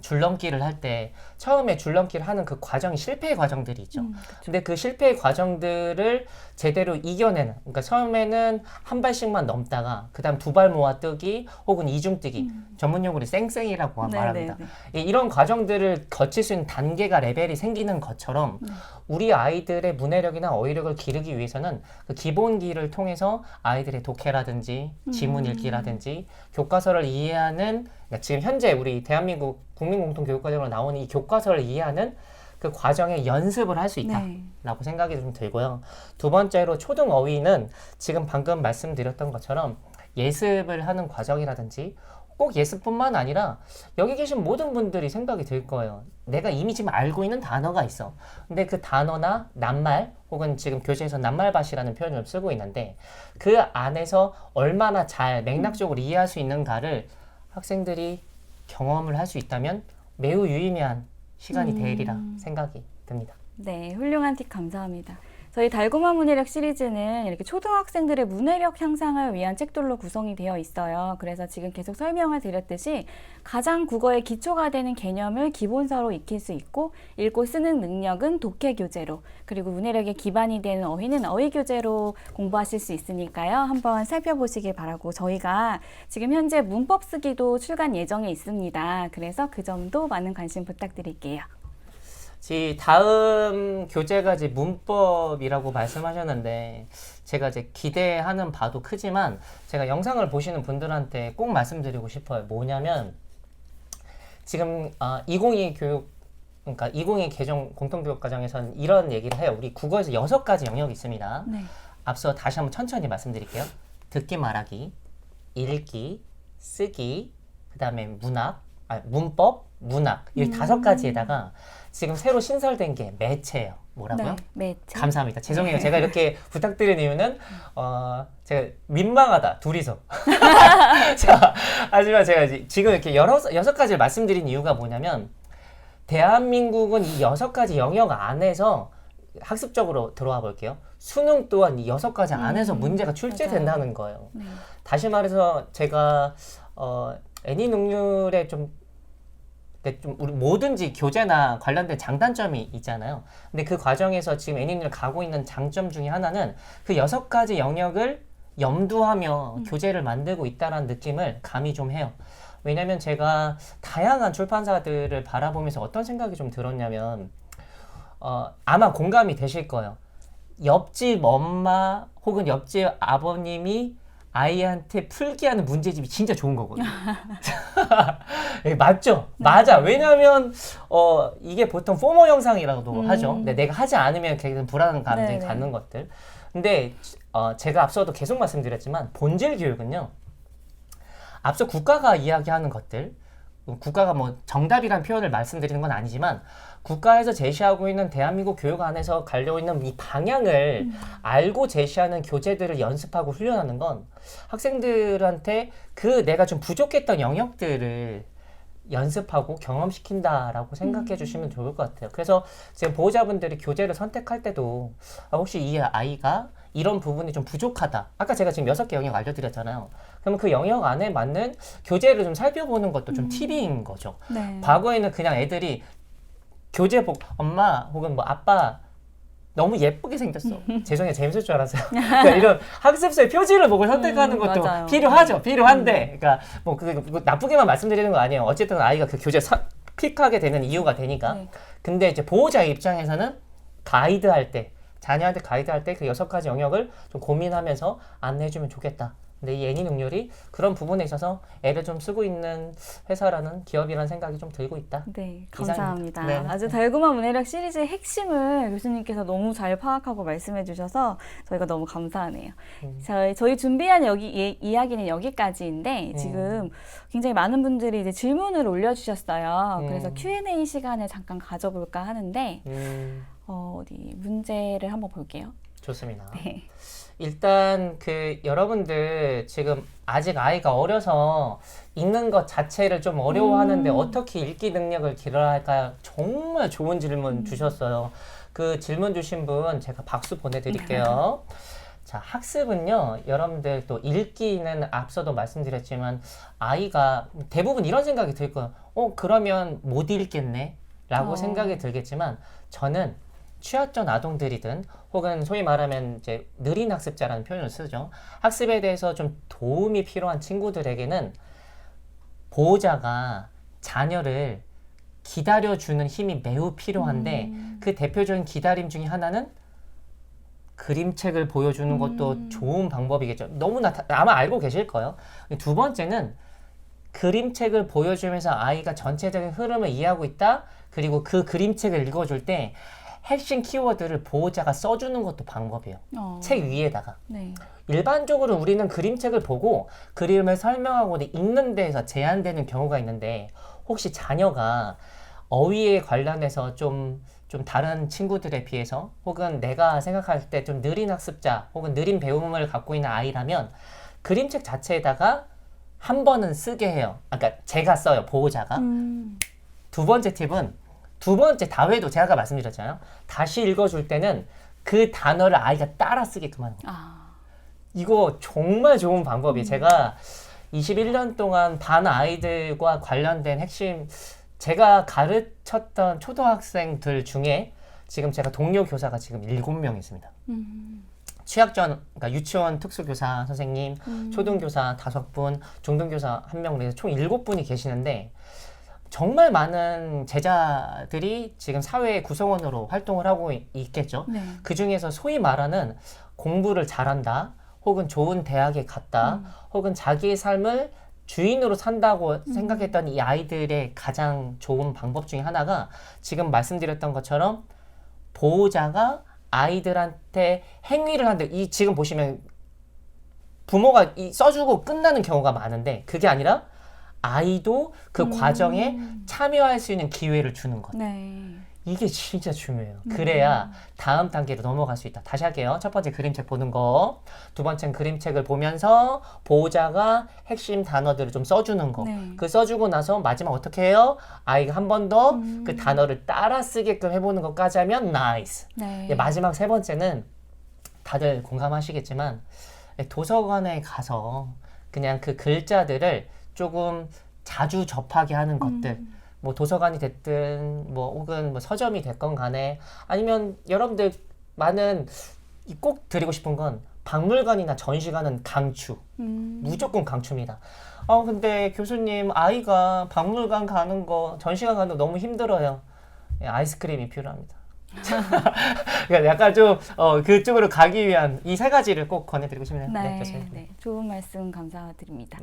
S2: 줄넘기를 할 때 처음에 줄넘기를 하는 그 과정이 실패의 과정들이 있죠. 근데 그 실패의 과정들을 제대로 이겨내는, 그러니까 처음에는 한 발씩만 넘다가 그다음 두 발 모아 뜨기 혹은 이중 뜨기, 전문용어로 쌩쌩이라고 말합니다. 이런 과정들을 거칠 수 있는 단계가 레벨이 생기는 것처럼 우리 아이들의 문해력이나 어휘력을 기르기 위해서는 그 기본기를 통해서 아이들의 독해라든지 지문 읽기라든지 교과서를 이해하는, 그러니까 지금 현재 우리 대한민국 국민공통교육과정으로 나오는 이 교과서를 이해하는 그 과정에 연습을 할 수 있다라고 생각이 좀 들고요. 두 번째로 초등 어휘는 지금 방금 말씀드렸던 것처럼 예습을 하는 과정이라든지 꼭 예습뿐만 아니라 여기 계신 모든 분들이 생각이 들 거예요. 내가 이미 지금 알고 있는 단어가 있어. 근데 그 단어나 낱말 혹은 지금 교재에서 낱말밭이라는 표현을 쓰고 있는데 그 안에서 얼마나 잘 맥락적으로 이해할 수 있는가를 학생들이 경험을 할 수 있다면 매우 유의미한 시간이 되리라 생각이 듭니다.
S1: 네, 훌륭한 팁 감사합니다. 저희 달고나 문해력 시리즈는 이렇게 초등학생들의 문해력 향상을 위한 책들로 구성이 되어 있어요. 그래서 지금 계속 설명을 드렸듯이 가장 국어의 기초가 되는 개념을 기본서로 익힐 수 있고 읽고 쓰는 능력은 독해 교재로, 그리고 문해력의 기반이 되는 어휘는 어휘 교재로 공부하실 수 있으니까요. 한번 살펴보시길 바라고, 저희가 지금 현재 문법 쓰기도 출간 예정에 있습니다. 그래서 그 점도 많은 관심 부탁드릴게요.
S2: 다음 교재가 이제 문법이라고 말씀하셨는데 제가 이제 기대하는 바도 크지만 제가 영상을 보시는 분들한테 꼭 말씀드리고 싶어요. 뭐냐면 지금 2022 교육, 그러니까 2022 개정 공통교육과정에서는 이런 얘기를 해요. 우리 국어에서 6가지 영역이 있습니다.
S1: 네.
S2: 앞서 다시 한번 천천히 말씀드릴게요. 듣기 말하기, 읽기, 쓰기, 그 다음에 문법, 문학, 이 5가지에다가 지금 새로 신설된 게 매체예요. 뭐라고요?
S1: 네, 매체.
S2: 감사합니다. 죄송해요. 제가 이렇게 부탁드린 이유는 제가 민망하다, 둘이서. 자, 하지만 제가 지금 이렇게 6가지를 말씀드린 이유가 뭐냐면 대한민국은 이 6가지 영역 안에서 학습적으로 들어와 볼게요. 수능 또한 이 6가지 안에서 문제가 출제된다는 거예요.
S1: 네.
S2: 다시 말해서 제가 애니 능률에 좀 우리 뭐든지 교재나 관련된 장단점이 있잖아요. 근데 그 과정에서 지금 애니를 가고 있는 장점 중에 하나는 그 6가지 영역을 염두하며 교재를 만들고 있다는 느낌을 감히 좀 해요. 왜냐면 제가 다양한 출판사들을 바라보면서 어떤 생각이 좀 들었냐면 아마 공감이 되실 거예요. 옆집 엄마 혹은 옆집 아버님이 아이한테 풀게 하는 문제집이 진짜 좋은 거거든요. 맞죠? 맞아. 왜냐하면 이게 보통 포모 영상이라고도 하죠. 근데 내가 하지 않으면 걔는 불안한 감정이 갖는 것들. 근데 제가 앞서도 계속 말씀드렸지만 본질 교육은요. 앞서 국가가 이야기하는 것들, 국가가 뭐 정답이란 표현을 말씀드리는 건 아니지만 국가에서 제시하고 있는 대한민국 교육 안에서 가려고 있는 이 방향을 알고 제시하는 교재들을 연습하고 훈련하는 건 학생들한테 그 내가 좀 부족했던 영역들을 연습하고 경험시킨다라고 생각해 주시면 좋을 것 같아요. 그래서 지금 보호자분들이 교재를 선택할 때도 혹시 이 아이가 이런 부분이 좀 부족하다. 아까 제가 지금 6개 영역 알려드렸잖아요. 그러면 그 영역 안에 맞는 교재를 좀 살펴보는 것도 좀 팁인 거죠.
S1: 네.
S2: 과거에는 그냥 애들이 교재 보고 엄마 혹은 뭐 아빠 너무 예쁘게 생겼어. 죄송해요. 재밌을 줄 알았어요. 그러니까 이런 학습서의 표지를 보고 선택하는 것도
S1: 맞아요.
S2: 필요하죠. 필요한데, 그러니까 뭐 그 나쁘게만 말씀드리는 거 아니에요. 어쨌든 아이가 그 교재 픽하게 되는 이유가 되니까.
S1: 네.
S2: 근데 이제 보호자의 입장에서는 가이드할 때, 자녀한테 가이드할 때 그 6가지 영역을 좀 고민하면서 안내해주면 좋겠다. 근데 이 애니 능률이 그런 부분에 있어서 애를 좀 쓰고 있는 회사라는 기업이라는 생각이 좀 들고 있다.
S1: 네, 감사합니다.
S2: 이상입니다. 네.
S1: 아주 달고만 문해력 시리즈의 핵심을 교수님께서 너무 잘 파악하고 말씀해 주셔서 저희가 너무 감사하네요. 저희 준비한 이야기는 여기까지인데 지금 굉장히 많은 분들이 이제 질문을 올려주셨어요. 그래서 Q&A 시간을 잠깐 가져볼까 하는데 어디 문제를 한번 볼게요.
S2: 좋습니다.
S1: 네.
S2: 일단 그 여러분들 지금 아직 아이가 어려서 읽는 것 자체를 좀 어려워하는데 어떻게 읽기 능력을 길러할까요? 정말 좋은 질문 주셨어요. 그 질문 주신 분 제가 박수 보내드릴게요. 자, 학습은요, 여러분들 또 읽기는 앞서도 말씀드렸지만 아이가 대부분 이런 생각이 들 거예요. 그러면 못 읽겠네? 라고 생각이 들겠지만 저는 취약전 아동들이든 혹은 소위 말하면 이제 느린 학습자라는 표현을 쓰죠. 학습에 대해서 좀 도움이 필요한 친구들에게는 보호자가 자녀를 기다려주는 힘이 매우 필요한데 그 대표적인 기다림 중에 하나는 그림책을 보여주는 것도 좋은 방법이겠죠. 너무나 아마 알고 계실 거예요. 두 번째는 그림책을 보여주면서 아이가 전체적인 흐름을 이해하고 있다. 그리고 그 그림책을 읽어줄 때 핵심 키워드를 보호자가 써주는 것도 방법이에요. 책 위에다가.
S1: 네.
S2: 일반적으로 우리는 그림책을 보고 그림을 설명하고 읽는 데에서 제한되는 경우가 있는데 혹시 자녀가 어휘에 관련해서 좀 다른 친구들에 비해서 혹은 내가 생각할 때 좀 느린 학습자 혹은 느린 배움을 갖고 있는 아이라면 그림책 자체에다가 한 번은 쓰게 해요. 그러니까 제가 써요. 보호자가. 두 번째 팁은 두 번째 다회도 제가 아까 말씀드렸잖아요. 다시 읽어줄 때는 그 단어를 아이가 따라 쓰게끔 하는 거예요. 이거 정말 좋은 방법이에요. 제가 21년 동안 반 아이들과 관련된 핵심 제가 가르쳤던 초등학생들 중에 지금 제가 동료 교사가 지금 7명 있습니다. 취약전, 그러니까 유치원 특수교사 선생님, 초등교사 5분, 중등교사 1명, 그래서 총 7분이 계시는데 정말 많은 제자들이 지금 사회의 구성원으로 활동을 하고 있겠죠.
S1: 네.
S2: 그 중에서 소위 말하는 공부를 잘한다, 혹은 좋은 대학에 갔다, 혹은 자기의 삶을 주인으로 산다고 생각했던 이 아이들의 가장 좋은 방법 중에 하나가 지금 말씀드렸던 것처럼 보호자가 아이들한테 행위를 하는데 이 지금 보시면 부모가 써주고 끝나는 경우가 많은데 그게 아니라 아이도 그 과정에 참여할 수 있는 기회를 주는 것.
S1: 네.
S2: 이게 진짜 중요해요. 그래야 다음 단계로 넘어갈 수 있다. 다시 할게요. 첫 번째 그림책 보는 거. 두 번째는 그림책을 보면서 보호자가 핵심 단어들을 좀 써주는 거.
S1: 네.
S2: 그 써주고 나서 마지막 어떻게 해요? 아이가 한 번 더 그 단어를 따라 쓰게끔 해보는 것까지 하면 나이스.
S1: 네.
S2: 마지막 세 번째는 다들 공감하시겠지만 도서관에 가서 그냥 그 글자들을 조금 자주 접하게 하는 것들. 뭐 도서관이 됐든 뭐 혹은 뭐 서점이 됐건 간에 아니면 여러분들 많은 꼭 드리고 싶은 건 박물관이나 전시관은 강추. 무조건 강추입니다. 근데 교수님 아이가 박물관 가는 거 전시관 가는 거 너무 힘들어요. 아이스크림이 필요합니다. 그러니까 약간 좀 그쪽으로 가기 위한 이 세 가지를 꼭 권해드리고 싶네요.
S1: 네,
S2: 교수님.
S1: 네, 좋은 말씀 감사드립니다.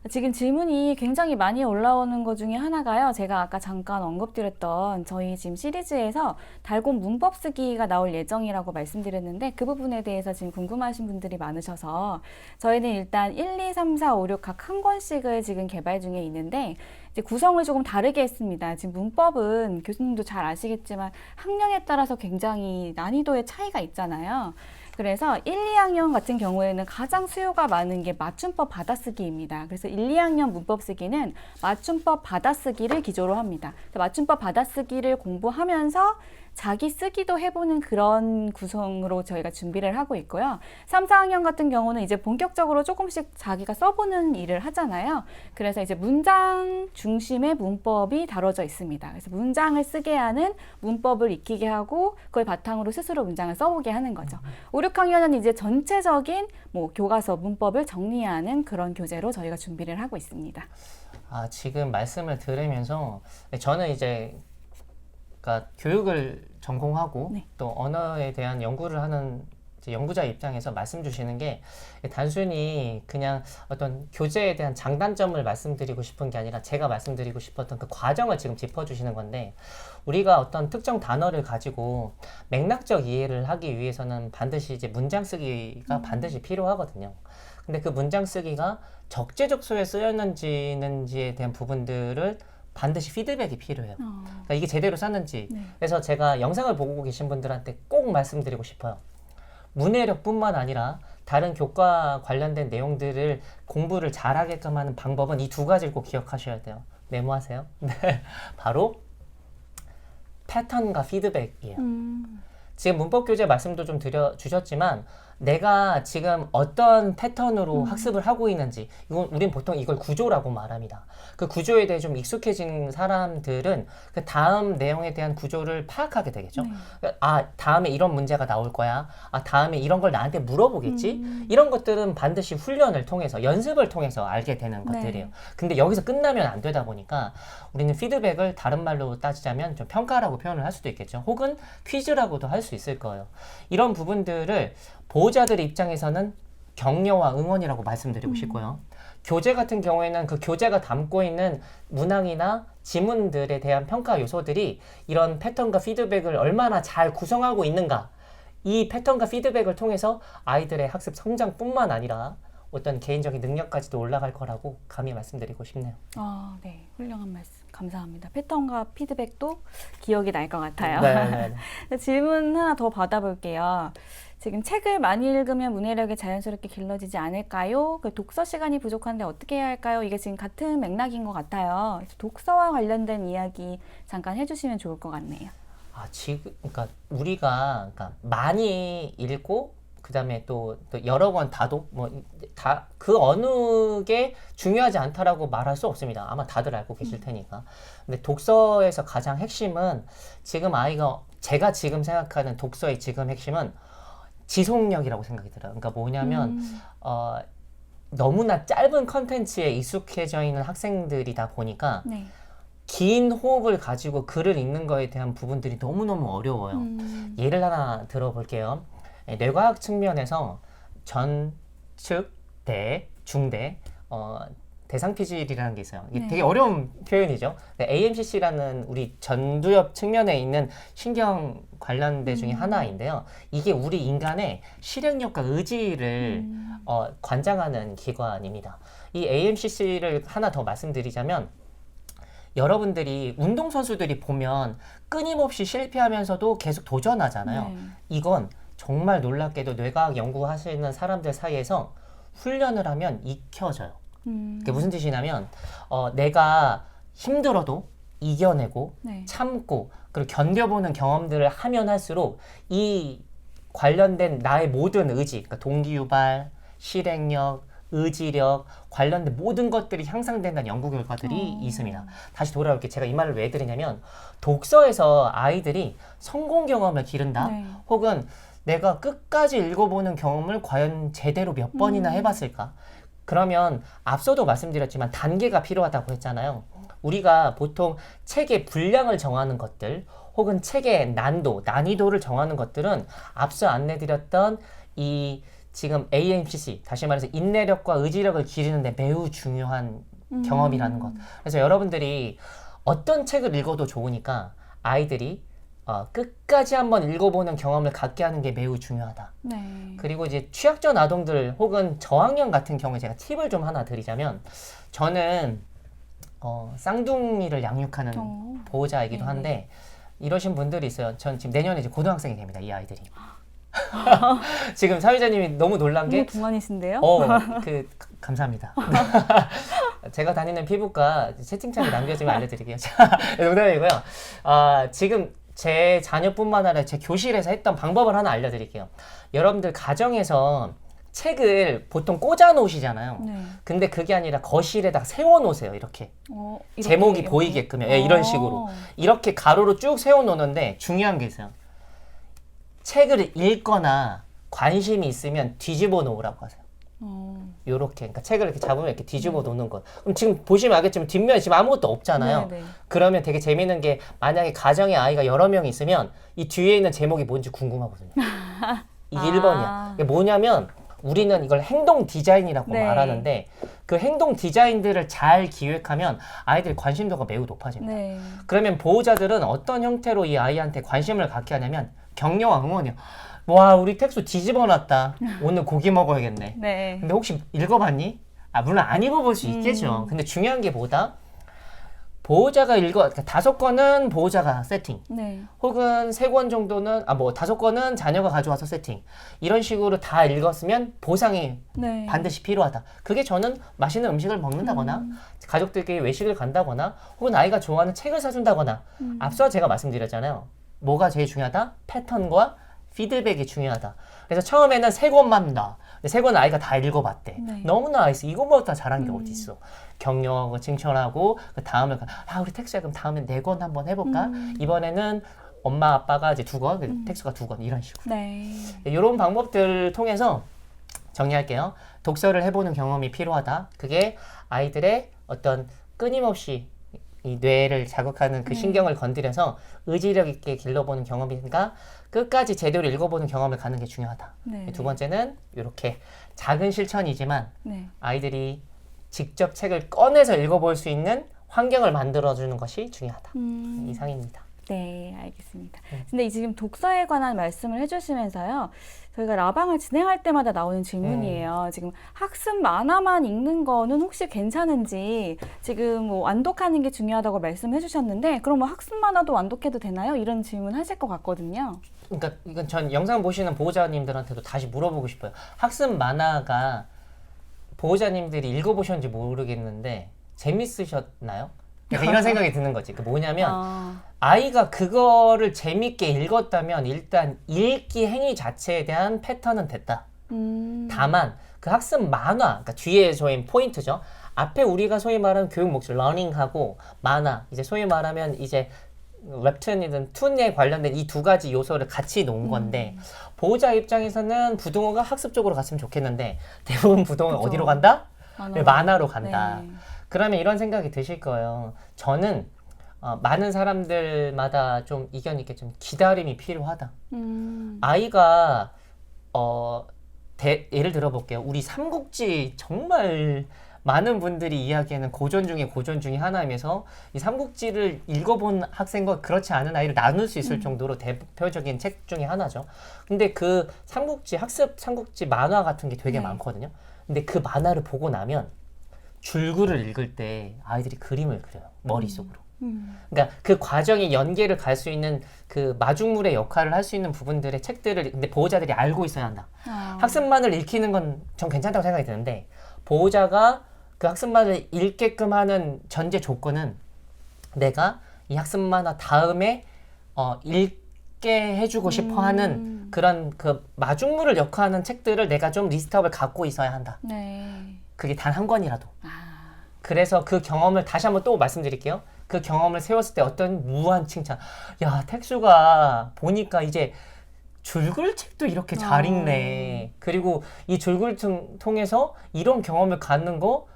S1: 지금 질문이 굉장히 많이 올라오는 것 중에 하나가요. 제가 아까 잠깐 언급드렸던 저희 지금 시리즈에서 달곰 문법 쓰기가 나올 예정이라고 말씀드렸는데 그 부분에 대해서 지금 궁금하신 분들이 많으셔서 저희는 일단 1, 2, 3, 4, 5, 6 각 한 권씩을 지금 개발 중에 있는데 이제 구성을 조금 다르게 했습니다. 지금 문법은 교수님도 잘 아시겠지만 학년에 따라서 굉장히 난이도의 차이가 있잖아요. 그래서 1, 2학년 같은 경우에는 가장 수요가 많은 게 맞춤법 받아쓰기입니다. 그래서 1, 2학년 문법 쓰기는 맞춤법 받아쓰기를 기조로 합니다. 맞춤법 받아쓰기를 공부하면서 자기 쓰기도 해보는 그런 구성으로 저희가 준비를 하고 있고요. 3, 4학년 같은 경우는 이제 본격적으로 조금씩 자기가 써보는 일을 하잖아요. 그래서 이제 문장 중심의 문법이 다뤄져 있습니다. 그래서 문장을 쓰게 하는 문법을 익히게 하고 그걸 바탕으로 스스로 문장을 써보게 하는 거죠. 5, 6학년은 이제 전체적인 뭐 교과서 문법을 정리하는 그런 교재로 저희가 준비를 하고 있습니다.
S2: 지금 말씀을 들으면서 저는 이제 그러니까 교육을 전공하고
S1: 네.
S2: 또 언어에 대한 연구를 하는 이제 연구자 입장에서 말씀 주시는 게 단순히 그냥 어떤 교재에 대한 장단점을 말씀드리고 싶은 게 아니라 제가 말씀드리고 싶었던 그 과정을 지금 짚어주시는 건데 우리가 어떤 특정 단어를 가지고 맥락적 이해를 하기 위해서는 반드시 이제 문장 쓰기가 반드시 필요하거든요. 근데 그 문장 쓰기가 적재적소에 쓰였는지에 대한 부분들을 반드시 피드백이 필요해요. 그러니까 이게 제대로 썼는지.
S1: 네.
S2: 그래서 제가 영상을 보고 계신 분들한테 꼭 말씀드리고 싶어요. 문해력뿐만 아니라 다른 교과 관련된 내용들을 공부를 잘하게끔 하는 방법은 이 두 가지를 꼭 기억하셔야 돼요. 메모하세요. 네. 바로 패턴과 피드백이에요. 지금 문법 교재 말씀도 좀 주셨지만 내가 지금 어떤 패턴으로 학습을 하고 있는지 우린 보통 이걸 구조라고 말합니다. 그 구조에 대해 좀 익숙해진 사람들은 그 다음 내용에 대한 구조를 파악하게 되겠죠. 다음에 이런 문제가 나올 거야. 다음에 이런 걸 나한테 물어보겠지. 이런 것들은 반드시 훈련을 통해서 연습을 통해서 알게 되는 것들이에요. 근데 여기서 끝나면 안 되다 보니까 우리는 피드백을 다른 말로 따지자면 좀 평가라고 표현을 할 수도 있겠죠. 혹은 퀴즈라고도 할 수 있을 거예요. 이런 부분들을 보호자들의 입장에서는 격려와 응원이라고 말씀드리고 싶고요. 교재 같은 경우에는 그 교재가 담고 있는 문항이나 지문들에 대한 평가 요소들이 이런 패턴과 피드백을 얼마나 잘 구성하고 있는가, 이 패턴과 피드백을 통해서 아이들의 학습 성장뿐만 아니라 어떤 개인적인 능력까지도 올라갈 거라고 감히 말씀드리고 싶네요.
S1: 네. 훌륭한 말씀. 감사합니다. 패턴과 피드백도 기억이 날 것 같아요.
S2: 네.
S1: 질문 하나 더 받아볼게요. 지금 책을 많이 읽으면 문해력이 자연스럽게 길러지지 않을까요? 그 독서 시간이 부족한데 어떻게 해야 할까요? 이게 지금 같은 맥락인 것 같아요. 그래서 독서와 관련된 이야기 잠깐 해주시면 좋을 것 같네요.
S2: 그러니까 우리가 많이 읽고 그다음에 또 여러 권 다독 그 어느 게 중요하지 않다라고 말할 수 없습니다. 아마 다들 알고 계실 테니까. 근데 독서에서 가장 핵심은 제가 지금 생각하는 독서의 지금 핵심은 지속력이라고 생각이 들어요. 그러니까 뭐냐면 너무나 짧은 컨텐츠에 익숙해져 있는 학생들이다 보니까 긴 호흡을 가지고 글을 읽는 거에 대한 부분들이 너무너무 어려워요. 예를 하나 들어볼게요. 뇌과학 측면에서 전측, 대, 중대, 대상피질이라는 게 있어요. 이게 되게 어려운 표현이죠. AMCC라는 우리 전두엽 측면에 있는 신경 관련대 중에 하나인데요. 이게 우리 인간의 실행력과 의지를 관장하는 기관입니다. 이 AMCC를 하나 더 말씀드리자면 여러분들이 운동선수들이 보면 끊임없이 실패하면서도 계속 도전하잖아요. 이건 정말 놀랍게도 뇌과학 연구하시는 사람들 사이에서 훈련을 하면 익혀져요. 그게 무슨 뜻이냐면 내가 힘들어도 이겨내고 참고 그리고 견뎌보는 경험들을 하면 할수록 이 관련된 나의 모든 의지, 그러니까 동기유발, 실행력, 의지력 관련된 모든 것들이 향상된다는 연구 결과들이 있습니다. 다시 돌아올게요. 제가 이 말을 왜 드리냐면 독서에서 아이들이 성공 경험을 기른다 혹은 내가 끝까지 읽어보는 경험을 과연 제대로 몇 번이나 해봤을까? 그러면 앞서도 말씀드렸지만 단계가 필요하다고 했잖아요. 우리가 보통 책의 분량을 정하는 것들 혹은 책의 난이도를 정하는 것들은 앞서 안내드렸던 이 지금 AMCC, 다시 말해서 인내력과 의지력을 기르는데 매우 중요한 경험이라는 것. 그래서 여러분들이 어떤 책을 읽어도 좋으니까 아이들이 끝까지 한번 읽어보는 경험을 갖게 하는 게 매우 중요하다. 그리고 이제 취약전 아동들 혹은 저학년 같은 경우에 제가 팁을 좀 하나 드리자면 저는 쌍둥이를 양육하는 보호자이기도 한데 이러신 분들이 있어요. 전 지금 내년에 이제 고등학생이 됩니다. 이 아이들이. 지금 사회자님이 너무 놀란 게
S1: 너무 동안이신데요?
S2: 감사합니다. 제가 다니는 피부과 채팅창에 남겨주면 알려드릴게요. 농담이고요. 지금 제 자녀뿐만 아니라 제 교실에서 했던 방법을 하나 알려드릴게요. 여러분들 가정에서 책을 보통 꽂아 놓으시잖아요.
S1: 네.
S2: 근데 그게 아니라 거실에다가 세워 놓으세요. 이렇게.
S1: 이렇게,
S2: 제목이
S1: 이렇게?
S2: 보이게끔요. 예, 이런 식으로. 이렇게 가로로 쭉 세워 놓는데 중요한 게 있어요. 책을 읽거나 관심이 있으면 뒤집어 놓으라고 하세요. 요렇게. 그러니까 책을 이렇게 잡으면 이렇게 뒤집어 놓는 거. 그럼 지금 보시면 알겠지만 뒷면에 지금 아무것도 없잖아요.
S1: 네, 네.
S2: 그러면 되게 재밌는 게 만약에 가정에 아이가 여러 명 있으면 이 뒤에 있는 제목이 뭔지 궁금하거든요. 이게 1번이야. 이게 뭐냐면 우리는 이걸 행동 디자인이라고
S1: 네.
S2: 말하는데 그 행동 디자인들을 잘 기획하면 아이들의 관심도가 매우 높아집니다.
S1: 네.
S2: 그러면 보호자들은 어떤 형태로 이 아이한테 관심을 갖게 하냐면 격려와 응원이요. 와, 우리 텍스 뒤집어놨다. 오늘 고기 먹어야겠네.
S1: 네.
S2: 근데 혹시 읽어봤니? 물론 안 읽어볼 수 있겠죠. 근데 중요한 게 뭐다? 보호자가 그러니까 5권은 보호자가 세팅.
S1: 네.
S2: 혹은 3권 정도는, 5권은 자녀가 가져와서 세팅. 이런 식으로 다 읽었으면 보상이
S1: 네.
S2: 반드시 필요하다. 그게 저는 맛있는 음식을 먹는다거나, 가족들끼리 외식을 간다거나, 혹은 아이가 좋아하는 책을 사준다거나, 앞서 제가 말씀드렸잖아요. 뭐가 제일 중요하다? 패턴과 피드백이 중요하다. 그래서 처음에는 3권만 놔. 3권은 아이가 다 읽어봤대.
S1: 네.
S2: 너무나 나이스. 이거보다 잘한 게 어디 있어. 격려하고 칭찬하고 그 다음에 우리 텍스야 그럼 다음에 4권 한번 해볼까? 이번에는 엄마 아빠가 이제 2권, 텍스가 2권 이런 식으로.
S1: 네.
S2: 이런 방법들을 통해서 정리할게요. 독서를 해보는 경험이 필요하다. 그게 아이들의 어떤 끊임없이 이 뇌를 자극하는 그 신경을 건드려서 의지력 있게 길러보는 경험이니까 끝까지 제대로 읽어보는 경험을 갖는 게 중요하다.
S1: 네.
S2: 2번째는 이렇게 작은 실천이지만
S1: 네.
S2: 아이들이 직접 책을 꺼내서 읽어볼 수 있는 환경을 만들어주는 것이 중요하다. 이상입니다.
S1: 네, 알겠습니다. 근데 지금 독서에 관한 말씀을 해주시면서요. 저희가 라방을 진행할 때마다 나오는 질문이에요. 지금 학습 만화만 읽는 거는 혹시 괜찮은지 지금 뭐 완독하는 게 중요하다고 말씀해 주셨는데 그럼 뭐 학습 만화도 완독해도 되나요? 이런 질문 하실 것 같거든요.
S2: 그러니까 이건 전 영상 보시는 보호자님들한테도 다시 물어보고 싶어요. 학습 만화가 보호자님들이 읽어보셨는지 모르겠는데 재밌으셨나요? 약간 이런 생각이 드는 거지. 그 뭐냐면 아이가 그거를 재밌게 읽었다면 일단 읽기 행위 자체에 대한 패턴은 됐다. 다만 그 학습 만화, 그러니까 뒤에 저희 포인트죠. 앞에 우리가 소위 말하는 교육 목적, 러닝하고 만화, 이제 소위 말하면 이제 웹툰이든 툰에 관련된 이 2가지 요소를 같이 놓은 건데 보호자 입장에서는 부등호가 학습적으로 갔으면 좋겠는데 대부분 부등호는
S1: 그죠.
S2: 어디로 간다?
S1: 만화로.
S2: 만화로 간다.
S1: 네.
S2: 그러면 이런 생각이 드실 거예요. 저는 많은 사람들마다 좀 이견 있게 좀 기다림이 필요하다. 아이가 예를 들어 볼게요. 우리 삼국지 정말 많은 분들이 이야기하는 고전 중에 고전 중에 하나이면서 이 삼국지를 읽어본 학생과 그렇지 않은 아이를 나눌 수 있을 정도로 대표적인 책 중에 하나죠. 근데 그 삼국지 학습 삼국지 만화 같은 게 되게
S1: 네.
S2: 많거든요. 근데 그 만화를 보고 나면 줄글을 읽을 때 아이들이 그림을 그려요. 머릿속으로. 그러니까 그 과정의 연계를 갈 수 있는 그 마중물의 역할을 할 수 있는 부분들의 책들을 근데 보호자들이 알고 있어야 한다. 학습만을 읽히는 건 전 괜찮다고 생각이 드는데 보호자가 그 학습만을 읽게끔 하는 전제 조건은 내가 이 학습만화 다음에 읽게 해주고 싶어 하는 그런 그 마중물을 역할하는 책들을 내가 좀 리스트업을 갖고 있어야 한다.
S1: 네.
S2: 그게 단 한 권이라도. 그래서 그 경험을 다시 한번 또 말씀드릴게요. 그 경험을 세웠을 때 어떤 무한 칭찬. 야, 텍수가 보니까 이제 줄글책도 이렇게 잘 읽네. 그리고 이 줄글 통해서 이런 경험을 갖는 거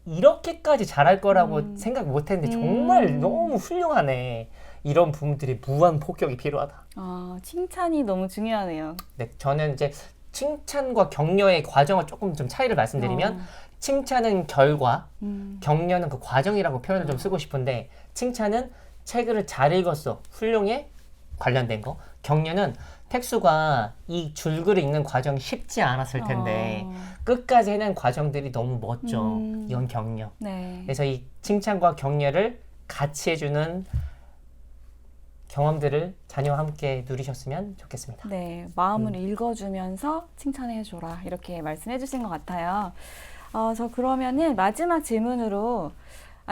S2: 이렇게까지 잘할 거라고 생각 못 했는데 정말 너무 훌륭하네. 이런 부분들이 무한 폭격이 필요하다.
S1: 칭찬이 너무 중요하네요.
S2: 네, 저는 이제 칭찬과 격려의 과정을 조금 좀 차이를 말씀드리면 칭찬은 결과, 격려는 그 과정이라고 표현을 좀 쓰고 싶은데 칭찬은 책을 잘 읽었어, 훌륭해 관련된 거. 격려는 텍수가 이 줄글을 읽는 과정이 쉽지 않았을 텐데 끝까지 해낸 과정들이 너무 멋져. 이건 격려.
S1: 네.
S2: 그래서 이 칭찬과 격려를 같이 해주는 경험들을 자녀와 함께 누리셨으면 좋겠습니다.
S1: 네, 마음을 읽어주면서 칭찬해줘라 이렇게 말씀해주신 것 같아요. 저 그러면은 마지막 질문으로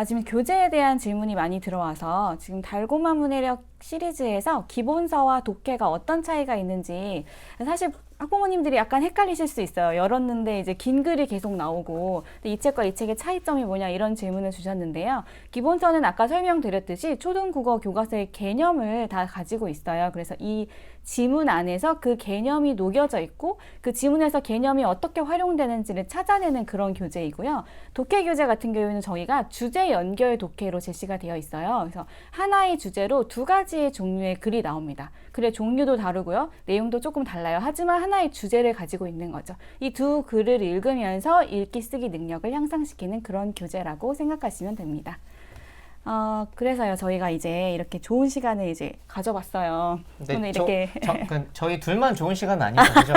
S1: 지금 교재에 대한 질문이 많이 들어와서 지금 달고나 문해력 시리즈에서 기본서와 독해가 어떤 차이가 있는지 사실 학부모님들이 약간 헷갈리실 수 있어요. 열었는데 이제 긴 글이 계속 나오고 이 책과 이 책의 차이점이 뭐냐 이런 질문을 주셨는데요. 기본서는 아까 설명드렸듯이 초등국어 교과서의 개념을 다 가지고 있어요. 그래서 이 지문 안에서 그 개념이 녹여져 있고 그 지문에서 개념이 어떻게 활용되는지를 찾아내는 그런 교재이고요. 독해 교재 같은 경우에는 저희가 주제 연결 독해로 제시가 되어 있어요. 그래서 하나의 주제로 두 가지의 종류의 글이 나옵니다. 글의 종류도 다르고요. 내용도 조금 달라요. 하지만 하나의 주제를 가지고 있는 거죠. 이 두 글을 읽으면서 읽기 쓰기 능력을 향상시키는 그런 교재라고 생각하시면 됩니다. 그래서요, 저희가 이제 이렇게 좋은 시간을 이제 가져봤어요.
S2: 네,
S1: 오늘 이렇게.
S2: 저희 둘만 좋은 시간 아니죠, 그죠?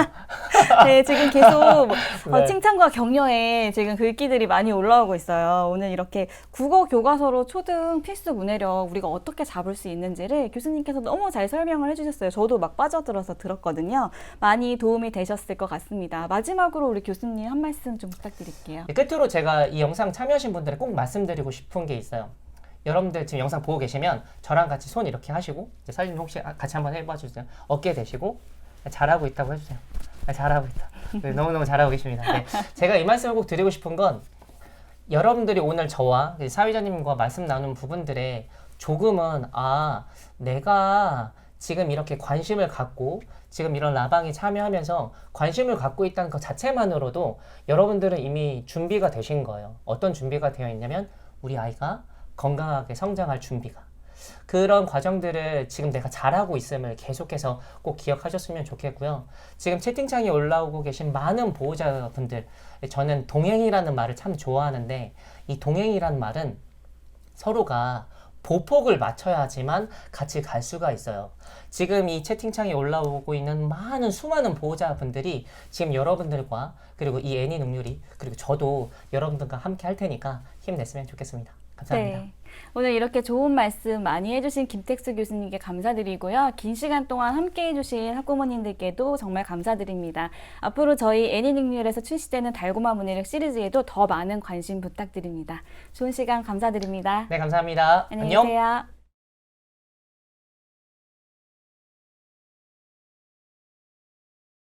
S1: 네, 지금 계속
S2: 네.
S1: 칭찬과 격려에 지금 글귀들이 많이 올라오고 있어요. 오늘 이렇게 국어 교과서로 초등 필수 문해력 우리가 어떻게 잡을 수 있는지를 교수님께서 너무 잘 설명을 해주셨어요. 저도 막 빠져들어서 들었거든요. 많이 도움이 되셨을 것 같습니다. 마지막으로 우리 교수님 한 말씀 좀 부탁드릴게요.
S2: 네, 끝으로 제가 이 영상 참여하신 분들에 꼭 말씀드리고 싶은 게 있어요. 여러분들 지금 영상 보고 계시면 저랑 같이 손 이렇게 하시고 이제 사진 혹시 같이 한번 해봐 주세요. 어깨 대시고 잘하고 있다고 해주세요. 잘하고 있다. 네, 너무너무 잘하고 계십니다. 네, 제가 이 말씀을 꼭 드리고 싶은 건 여러분들이 오늘 저와 사회자님과 말씀 나눈 부분들에 조금은 내가 지금 이렇게 관심을 갖고 지금 이런 라방에 참여하면서 관심을 갖고 있다는 것 자체만으로도 여러분들은 이미 준비가 되신 거예요. 어떤 준비가 되어 있냐면 우리 아이가 건강하게 성장할 준비가. 그런 과정들을 지금 내가 잘하고 있음을 계속해서 꼭 기억하셨으면 좋겠고요. 지금 채팅창에 올라오고 계신 많은 보호자분들, 저는 동행이라는 말을 참 좋아하는데 이 동행이라는 말은 서로가 보폭을 맞춰야지만 같이 갈 수가 있어요. 지금 이 채팅창에 올라오고 있는 많은 수많은 보호자분들이 지금 여러분들과 그리고 이 애니 능률이 그리고 저도 여러분들과 함께 할 테니까 힘냈으면 좋겠습니다. 감사합니다.
S1: 네. 오늘 이렇게 좋은 말씀 많이 해주신 김택수 교수님께 감사드리고요. 긴 시간 동안 함께 해주신 학부모님들께도 정말 감사드립니다. 앞으로 저희 애니능률에서 출시되는 달고나 문해력 시리즈에도 더 많은 관심 부탁드립니다. 좋은 시간 감사드립니다.
S2: 네, 감사합니다.
S1: 안녕히
S2: 안녕.
S1: 계세요.